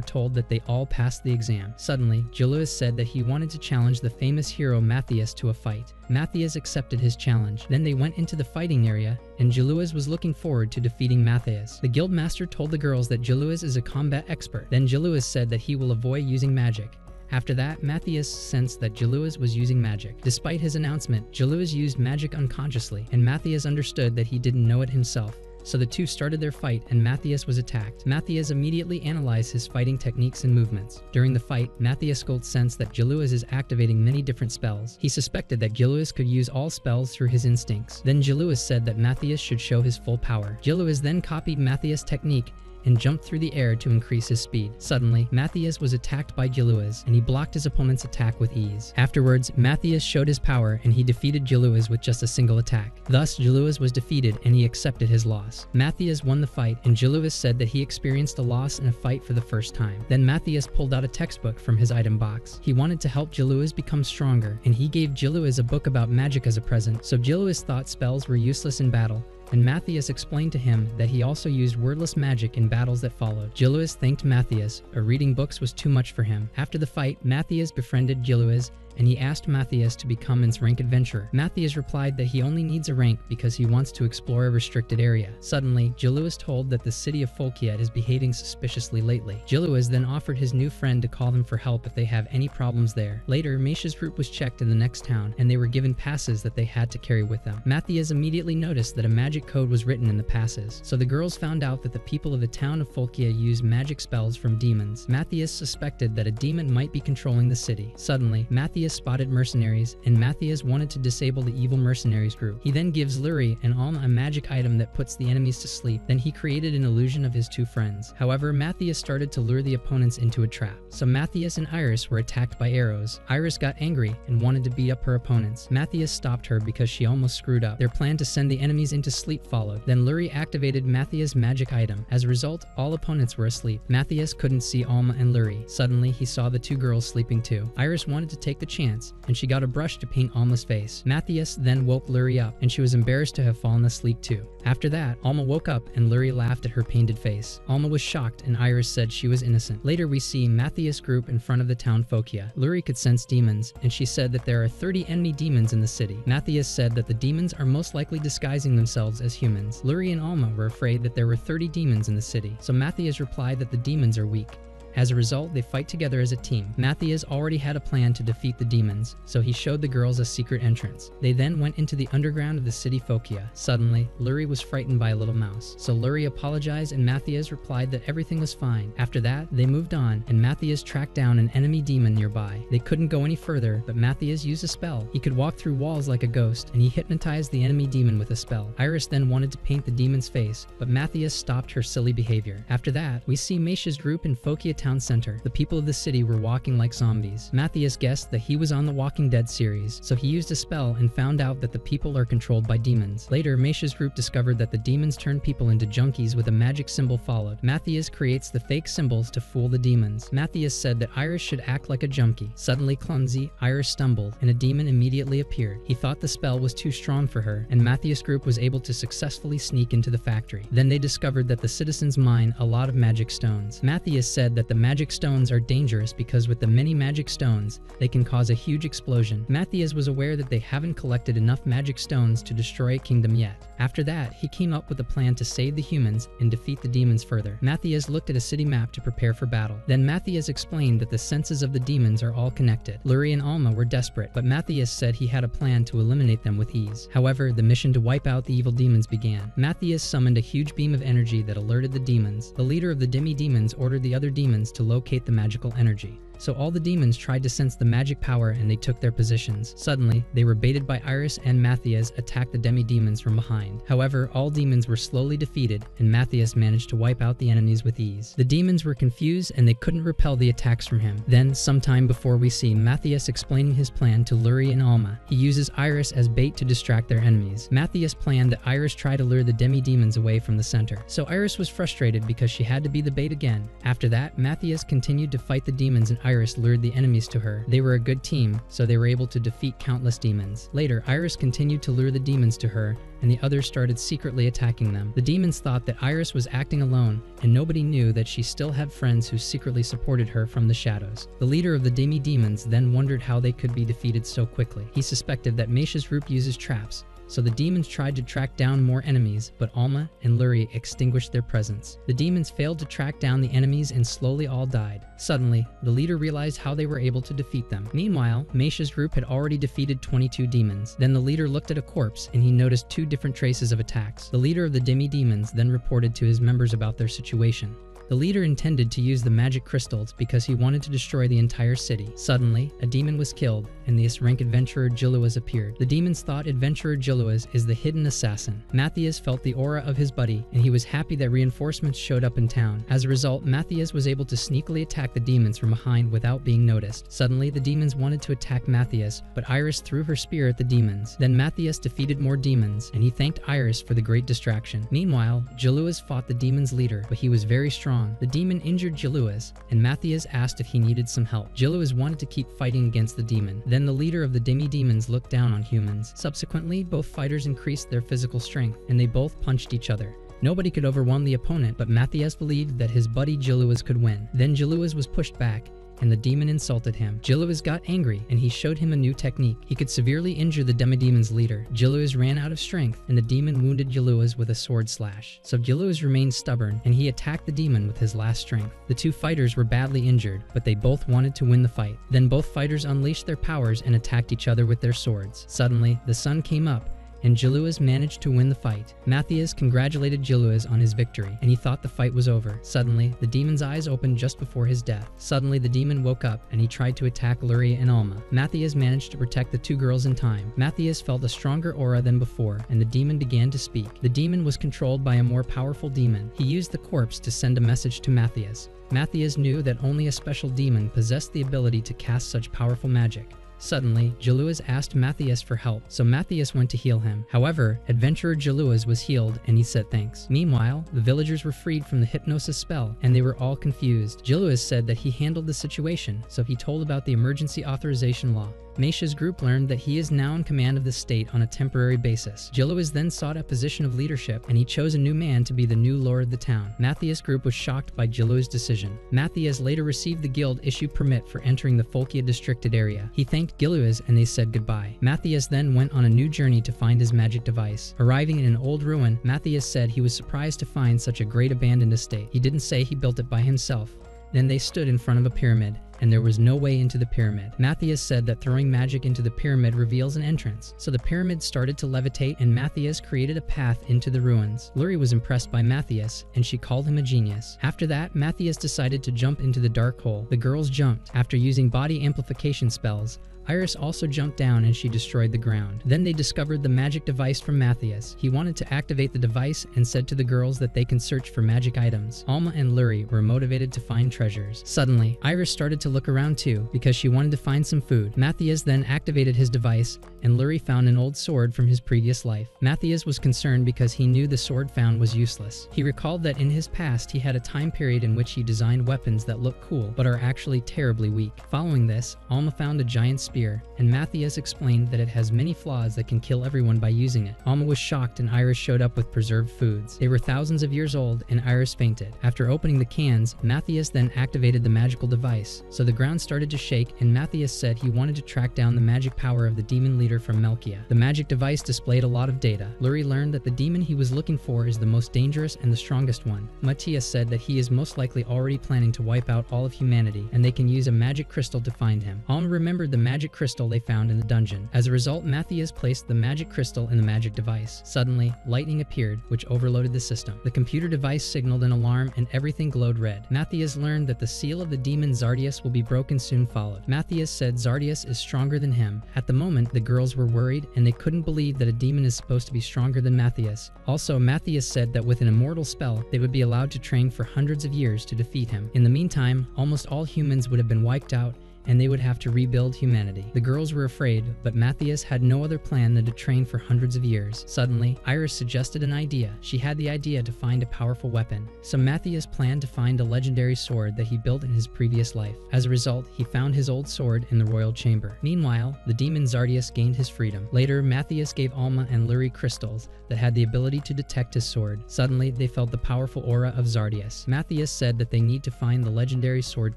S1: told that they all passed the exam. Suddenly, Jiluas said that he wanted to challenge the famous hero Matthias to a fight. Matthias accepted his challenge. Then they went into the fighting area, and Jiluas was looking forward to defeating Matthias. The guildmaster told the girls that Jiluas is a combat expert. Then Jiluas said that he will avoid using magic. After that, Matthias sensed that Jiluas was using magic. Despite his announcement, Jiluas used magic unconsciously, and Matthias understood that he didn't know it himself. So the two started their fight and Matthias was attacked. Matthias immediately analyzed his fighting techniques and movements. During the fight, Matthias could sense that Jiluas is activating many different spells. He suspected that Jiluas could use all spells through his instincts. Then Jiluas said that Matthias should show his full power. Jiluas then copied Matthias' technique and jumped through the air to increase his speed. Suddenly, Matthias was attacked by Jiluas, and he blocked his opponent's attack with ease. Afterwards, Matthias showed his power, and he defeated Jiluas with just a single attack. Thus, Jiluas was defeated, and he accepted his loss. Matthias won the fight, and Jiluas said that he experienced a loss in a fight for the first time. Then Matthias pulled out a textbook from his item box. He wanted to help Jiluas become stronger, and he gave Jiluas a book about magic as a present, so Jiluas thought spells were useless in battle. And Matthias explained to him that he also used wordless magic in battles that followed. Jiluas thanked Matthias, but reading books was too much for him. After the fight, Matthias befriended Jiluas, and he asked Matthias to become its rank adventurer. Matthias replied that he only needs a rank because he wants to explore a restricted area. Suddenly, Jiluas told that the city of Folkia is behaving suspiciously lately. Jiluas then offered his new friend to call them for help if they have any problems there. Later, Meisha's group was checked in the next town, and they were given passes that they had to carry with them. Matthias immediately noticed that a magic code was written in the passes, so the girls found out that the people of the town of Folkia use magic spells from demons. Matthias suspected that a demon might be controlling the city. Suddenly, Matthias spotted mercenaries, and Matthias wanted to disable the evil mercenaries group. He then gives Luri and Alma a magic item that puts the enemies to sleep. Then he created an illusion of his two friends. However, Matthias started to lure the opponents into a trap. So Matthias and Iris were attacked by arrows. Iris got angry and wanted to beat up her opponents. Matthias stopped her because she almost screwed up. Their plan to send the enemies into sleep followed. Then Luri activated Matthias' magic item. As a result, all opponents were asleep. Matthias couldn't see Alma and Luri. Suddenly, he saw the two girls sleeping too. Iris wanted to take the chance, and she got a brush to paint Alma's face. Matthias then woke Luri up, and she was embarrassed to have fallen asleep too. After that, Alma woke up and Luri laughed at her painted face. Alma was shocked and Iris said she was innocent. Later we see Matthias' group in front of the town Folkia. Luri could sense demons, and she said that there are 30 enemy demons in the city. Matthias said that the demons are most likely disguising themselves as humans. Luri and Alma were afraid that there were 30 demons in the city, so Matthias replied that the demons are weak. As a result, they fight together as a team. Matthias already had a plan to defeat the demons, so he showed the girls a secret entrance. They then went into the underground of the city Fokia. Suddenly, Luri was frightened by a little mouse, so Luri apologized and Matthias replied that everything was fine. After that, they moved on, and Matthias tracked down an enemy demon nearby. They couldn't go any further, but Matthias used a spell. He could walk through walls like a ghost, and he hypnotized the enemy demon with a spell. Iris then wanted to paint the demon's face, but Matthias stopped her silly behavior. After that, we see Meisha's group in Fokia town center. The people of the city were walking like zombies. Matthias guessed that he was on the Walking Dead series, so he used a spell and found out that the people are controlled by demons. Later, Meisha's group discovered that the demons turn people into junkies with a magic symbol followed. Matthias creates the fake symbols to fool the demons. Matthias said that Iris should act like a junkie. Suddenly clumsy, Iris stumbled, and a demon immediately appeared. He thought the spell was too strong for her, and Matthias' group was able to successfully sneak into the factory. Then they discovered that the citizens mine a lot of magic stones. Matthias said that the magic stones are dangerous because with the many magic stones, they can cause a huge explosion. Matthias was aware that they haven't collected enough magic stones to destroy a kingdom yet. After that, he came up with a plan to save the humans and defeat the demons further. Matthias looked at a city map to prepare for battle. Then Matthias explained that the senses of the demons are all connected. Luri and Alma were desperate, but Matthias said he had a plan to eliminate them with ease. However, the mission to wipe out the evil demons began. Matthias summoned a huge beam of energy that alerted the demons. The leader of the demi-demons ordered the other demons to locate the magical energy. So all the demons tried to sense the magic power and they took their positions. Suddenly, they were baited by Iris and Matthias attacked the demi-demons from behind. However, all demons were slowly defeated and Matthias managed to wipe out the enemies with ease. The demons were confused and they couldn't repel the attacks from him. Then, sometime before we see Matthias explaining his plan to Luri and Alma, he uses Iris as bait to distract their enemies. Matthias planned that Iris try to lure the demi-demons away from the center. So Iris was frustrated because she had to be the bait again. After that, Matthias continued to fight the demons and Iris lured the enemies to her. They were a good team, so they were able to defeat countless demons. Later, Iris continued to lure the demons to her, and the others started secretly attacking them. The demons thought that Iris was acting alone, and nobody knew that she still had friends who secretly supported her from the shadows. The leader of the demi-demons then wondered how they could be defeated so quickly. He suspected that Meisha's group uses traps, so the demons tried to track down more enemies, but Alma and Luri extinguished their presence. The demons failed to track down the enemies and slowly all died. Suddenly, the leader realized how they were able to defeat them. Meanwhile, Meisha's group had already defeated 22 demons. Then the leader looked at a corpse and he noticed 2 different traces of attacks. The leader of the demi-demons then reported to his members about their situation. The leader intended to use the magic crystals because he wanted to destroy the entire city. Suddenly, a demon was killed, and the S-rank adventurer Jiluas appeared. The demons thought adventurer Jiluas is the hidden assassin. Matthias felt the aura of his buddy, and he was happy that reinforcements showed up in town. As a result, Matthias was able to sneakily attack the demons from behind without being noticed. Suddenly, the demons wanted to attack Matthias, but Iris threw her spear at the demons. Then Matthias defeated more demons, and he thanked Iris for the great distraction. Meanwhile, Jiluas fought the demon's leader, but he was very strong. The demon injured Jiluas, and Matthias asked if he needed some help. Jiluas wanted to keep fighting against the demon. Then the leader of the demi-demons looked down on humans. Subsequently, both fighters increased their physical strength, and they both punched each other. Nobody could overwhelm the opponent, but Matthias believed that his buddy Jiluas could win. Then Jiluas was pushed back, and the demon insulted him. Jiluas got angry, and he showed him a new technique. He could severely injure the demi-demon's leader. Jiluas ran out of strength, and the demon wounded Jiluas with a sword slash. So Jiluas remained stubborn, and he attacked the demon with his last strength. The 2 fighters were badly injured, but they both wanted to win the fight. Then both fighters unleashed their powers and attacked each other with their swords. Suddenly, the sun came up, and Jiluas managed to win the fight. Matthias congratulated Jiluas on his victory, and he thought the fight was over. Suddenly, the demon's eyes opened just before his death. Suddenly, the demon woke up, and he tried to attack Luri and Alma. Matthias managed to protect the 2 girls in time. Matthias felt a stronger aura than before, and the demon began to speak. The demon was controlled by a more powerful demon. He used the corpse to send a message to Matthias. Matthias knew that only a special demon possessed the ability to cast such powerful magic. Suddenly, Jiluas asked Matthias for help, so Matthias went to heal him. However, adventurer Jiluas was healed and he said thanks. Meanwhile, the villagers were freed from the hypnosis spell and they were all confused. Jiluas said that he handled the situation, so he told about the emergency authorization law. Meisha's group learned that he is now in command of the state on a temporary basis. Jiluas then sought a position of leadership, and he chose a new man to be the new lord of the town. Matthias' group was shocked by Jiluas' decision. Matthias later received the guild issue permit for entering the Folkia districted area. He thanked Jiluas and they said goodbye. Matthias then went on a new journey to find his magic device. Arriving in an old ruin, Matthias said he was surprised to find such a great abandoned estate. He didn't say he built it by himself, Then they stood in front of a pyramid, and there was no way into the pyramid. Matthias said that throwing magic into the pyramid reveals an entrance. So the pyramid started to levitate and Matthias created a path into the ruins. Luri was impressed by Matthias and she called him a genius. After that, Matthias decided to jump into the dark hole. The girls jumped. After using body amplification spells, Iris also jumped down and she destroyed the ground. Then they discovered the magic device from Matthias. He wanted to activate the device and said to the girls that they can search for magic items. Alma and Luri were motivated to find treasures. Suddenly, Iris started to look around too because she wanted to find some food. Matthias then activated his device and Luri found an old sword from his previous life. Matthias was concerned because he knew the sword found was useless. He recalled that in his past he had a time period in which he designed weapons that look cool but are actually terribly weak. Following this, Alma found a giant spear, and Matthias explained that it has many flaws that can kill everyone by using it. Alma was shocked and Iris showed up with preserved foods. They were thousands of years old and Iris fainted. After opening the cans, Matthias then activated the magical device. So the ground started to shake and Matthias said he wanted to track down the magic power of the demon leader from Melkia. The magic device displayed a lot of data. Luri learned that the demon he was looking for is the most dangerous and the strongest one. Matthias said that he is most likely already planning to wipe out all of humanity and they can use a magic crystal to find him. Alma remembered the magic crystal they found in the dungeon. As a result, Matthias placed the magic crystal in the magic device. Suddenly, lightning appeared, which overloaded the system. The computer device signaled an alarm and everything glowed red. Matthias learned that the seal of the demon Zardius will be broken soon followed. Matthias said Zardius is stronger than him. At the moment, the girls were worried and they couldn't believe that a demon is supposed to be stronger than Matthias. Also, Matthias said that with an immortal spell, they would be allowed to train for hundreds of years to defeat him. In the meantime, almost all humans would have been wiped out and they would have to rebuild humanity. The girls were afraid, but Matthias had no other plan than to train for hundreds of years. Suddenly, Iris suggested an idea. She had the idea to find a powerful weapon. So Matthias planned to find a legendary sword that he built in his previous life. As a result, he found his old sword in the royal chamber. Meanwhile, the demon Zardius gained his freedom. Later, Matthias gave Alma and Luri crystals that had the ability to detect his sword. Suddenly, they felt the powerful aura of Zardius. Matthias said that they need to find the legendary sword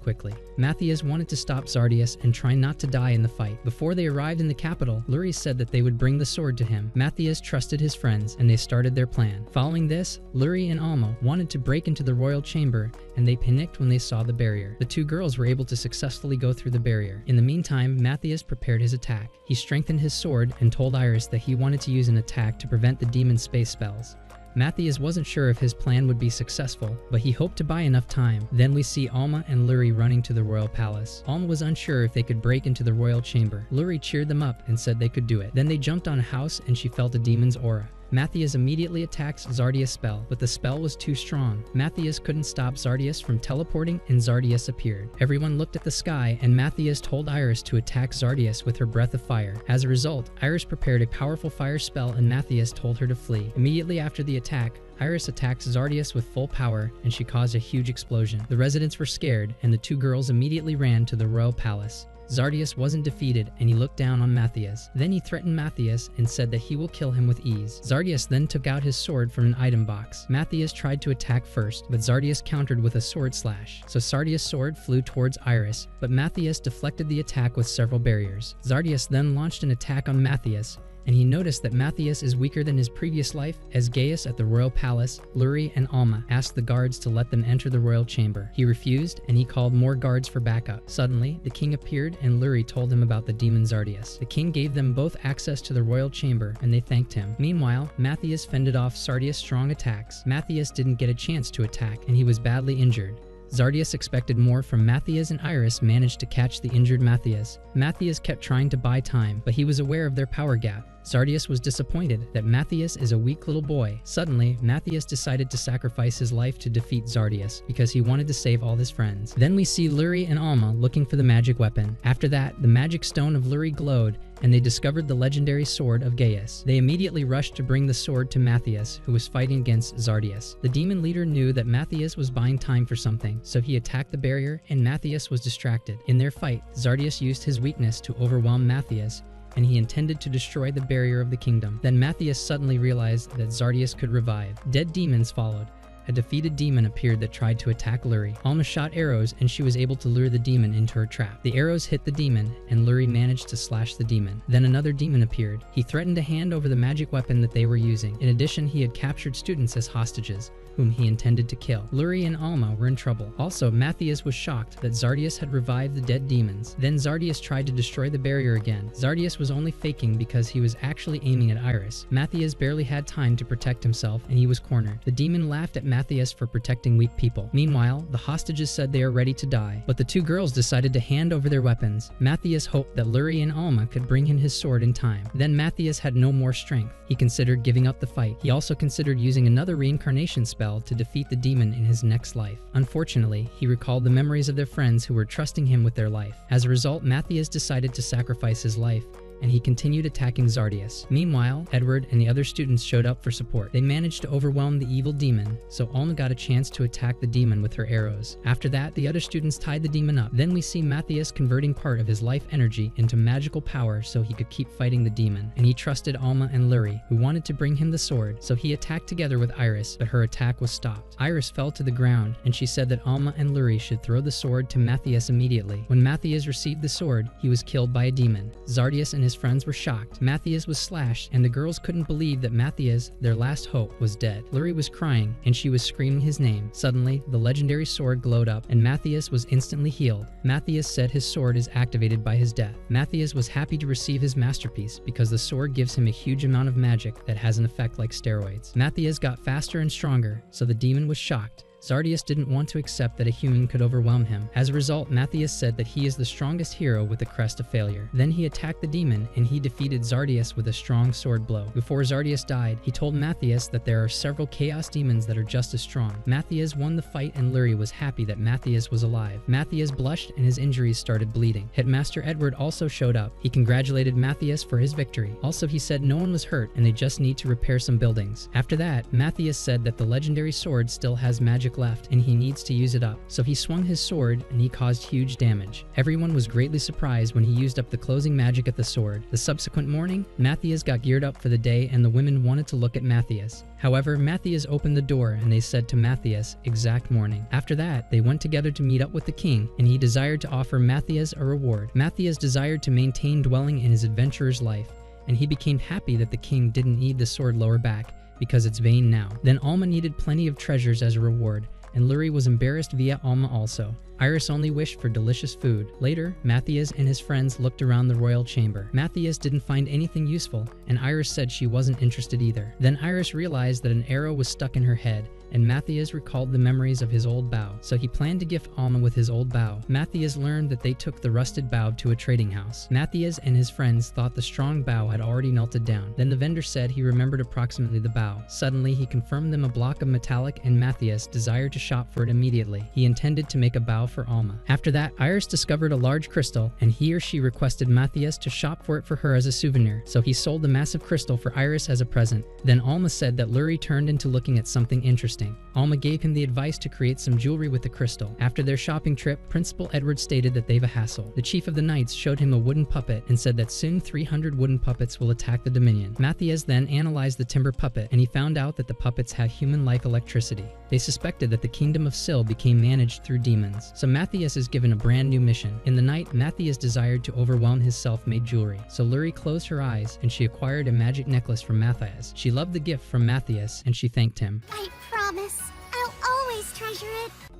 S1: quickly. Matthias wanted to stop Zardius and try not to die in the fight. Before they arrived in the capital, Luri said that they would bring the sword to him. Matthias trusted his friends and they started their plan. Following this, Luri and Alma wanted to break into the royal chamber and they panicked when they saw the barrier. The two girls were able to successfully go through the barrier. In the meantime, Matthias prepared his attack. He strengthened his sword and told Iris that he wanted to use an attack to prevent the demon space spells. Matthias wasn't sure if his plan would be successful, but he hoped to buy enough time. Then we see Alma and Luri running to the royal palace. Alma was unsure if they could break into the royal chamber. Luri cheered them up and said they could do it. Then they jumped on a house and she felt a demon's aura. Matthias immediately attacks Zardius' spell, but the spell was too strong. Matthias couldn't stop Zardius from teleporting and Zardius appeared. Everyone looked at the sky and Matthias told Iris to attack Zardius with her breath of fire. As a result, Iris prepared a powerful fire spell and Matthias told her to flee. Immediately after the attack, Iris attacked Zardius with full power and she caused a huge explosion. The residents were scared and the two girls immediately ran to the royal palace. Zardius wasn't defeated and he looked down on Matthias. Then he threatened Matthias and said that he will kill him with ease. Zardius then took out his sword from an item box. Matthias tried to attack first, but Zardius countered with a sword slash. So Zardius' sword flew towards Iris, but Matthias deflected the attack with several barriers. Zardius then launched an attack on Matthias, and he noticed that Matthias is weaker than his previous life. As Gaius at the royal palace, Luri and Alma asked the guards to let them enter the royal chamber. He refused and he called more guards for backup. Suddenly, the king appeared and Luri told him about the demon Zardius. The king gave them both access to the royal chamber and they thanked him. Meanwhile, Matthias fended off Zardius' strong attacks. Matthias didn't get a chance to attack and he was badly injured. Zardius expected more from Matthias and Iris managed to catch the injured Matthias. Matthias kept trying to buy time, but he was aware of their power gap. Zardius was disappointed that Matthias is a weak little boy. Suddenly, Matthias decided to sacrifice his life to defeat Zardius because he wanted to save all his friends. Then we see Luri and Alma looking for the magic weapon. After that, the magic stone of Luri glowed and they discovered the legendary sword of Gaius. They immediately rushed to bring the sword to Matthias, who was fighting against Zardius. The demon leader knew that Matthias was buying time for something, so he attacked the barrier and Matthias was distracted. In their fight, Zardius used his weakness to overwhelm Matthias, and he intended to destroy the barrier of the kingdom. Then Matthias suddenly realized that Zardius could revive. Dead demons followed. A defeated demon appeared that tried to attack Luri. Alma shot arrows and she was able to lure the demon into her trap. The arrows hit the demon and Luri managed to slash the demon. Then another demon appeared. He threatened to hand over the magic weapon that they were using. In addition, he had captured students as hostages. whom he intended to kill. Luri and Alma were in trouble. Also, Matthias was shocked that Zardius had revived the dead demons. Then Zardius tried to destroy the barrier again. Zardius was only faking because he was actually aiming at Iris. Matthias barely had time to protect himself and he was cornered. The demon laughed at Matthias for protecting weak people. Meanwhile, the hostages said they are ready to die, but the two girls decided to hand over their weapons. Matthias hoped that Luri and Alma could bring him his sword in time. Then Matthias had no more strength. He considered giving up the fight. He also considered using another reincarnation spell to defeat the demon in his next life. Unfortunately, he recalled the memories of their friends who were trusting him with their life. As a result, Matthias decided to sacrifice his life, and he continued attacking Zardius. Meanwhile, Edward and the other students showed up for support. They managed to overwhelm the evil demon, so Alma got a chance to attack the demon with her arrows. After that, the other students tied the demon up. Then we see Matthias converting part of his life energy into magical power so he could keep fighting the demon. And he trusted Alma and Luri, who wanted to bring him the sword, so he attacked together with Iris, but her attack was stopped. Iris fell to the ground, and she said that Alma and Luri should throw the sword to Matthias immediately. When Matthias received the sword, he was killed by a demon. Zardius and his friends were shocked. Matthias was slashed, and the girls couldn't believe that Matthias, their last hope, was dead. Luri was crying, and she was screaming his name. Suddenly, the legendary sword glowed up, and Matthias was instantly healed. Matthias said his sword is activated by his death. Matthias was happy to receive his masterpiece because the sword gives him a huge amount of magic that has an effect like steroids. Matthias got faster and stronger, so the demon was shocked. Zardius didn't want to accept that a human could overwhelm him. As a result, Matthias said that he is the strongest hero with the crest of failure. Then he attacked the demon, and he defeated Zardius with a strong sword blow. Before Zardius died, he told Matthias that there are several chaos demons that are just as strong. Matthias won the fight, and Luri was happy that Matthias was alive. Matthias blushed, and his injuries started bleeding. Headmaster Edward also showed up. He congratulated Matthias for his victory. Also, he said no one was hurt, and they just need to repair some buildings. After that, Matthias said that the legendary sword still has magic left and he needs to use it up. So he swung his sword and he caused huge damage. Everyone was greatly surprised when he used up the closing magic at the sword. The subsequent morning, Matthias got geared up for the day and the women wanted to look at Matthias. However, Matthias opened the door and they said to Matthias, exact morning. After that, they went together to meet up with the king and he desired to offer Matthias a reward. Matthias desired to maintain dwelling in his adventurer's life, and he became happy that the king didn't need the sword lower back because it's vain now. Then Alma needed plenty of treasures as a reward, and Luri was embarrassed via Alma also. Iris only wished for delicious food. Later, Matthias and his friends looked around the royal chamber. Matthias didn't find anything useful, and Iris said she wasn't interested either. Then Iris realized that an arrow was stuck in her head, and Matthias recalled the memories of his old bow, so he planned to gift Alma with his old bow. Matthias learned that they took the rusted bow to a trading house. Matthias and his friends thought the strong bow had already melted down. Then the vendor said he remembered approximately the bow. Suddenly, he confirmed them a block of metallic, and Matthias desired to shop for it immediately. He intended to make a bow for Alma. After that, Iris discovered a large crystal, and he or she requested Matthias to shop for it for her as a souvenir, so he sold the massive crystal for Iris as a present. Then Alma said that Luri turned into looking at something interesting. Alma gave him the advice to create some jewelry with the crystal. After their shopping trip, Principal Edward stated that they've a hassle. The chief of the knights showed him a wooden puppet and said that soon 300 wooden puppets will attack the Dominion. Matthias then analyzed the timber puppet, and he found out that the puppets have human-like electricity. They suspected that the kingdom of Syl became managed through demons. So Matthias is given a brand new mission. In the night, Matthias desired to overwhelm his self-made jewelry. So Luri closed her eyes and she acquired a magic necklace from Matthias. She loved the gift from Matthias and she thanked him.
S2: I promise, I'll always treasure it.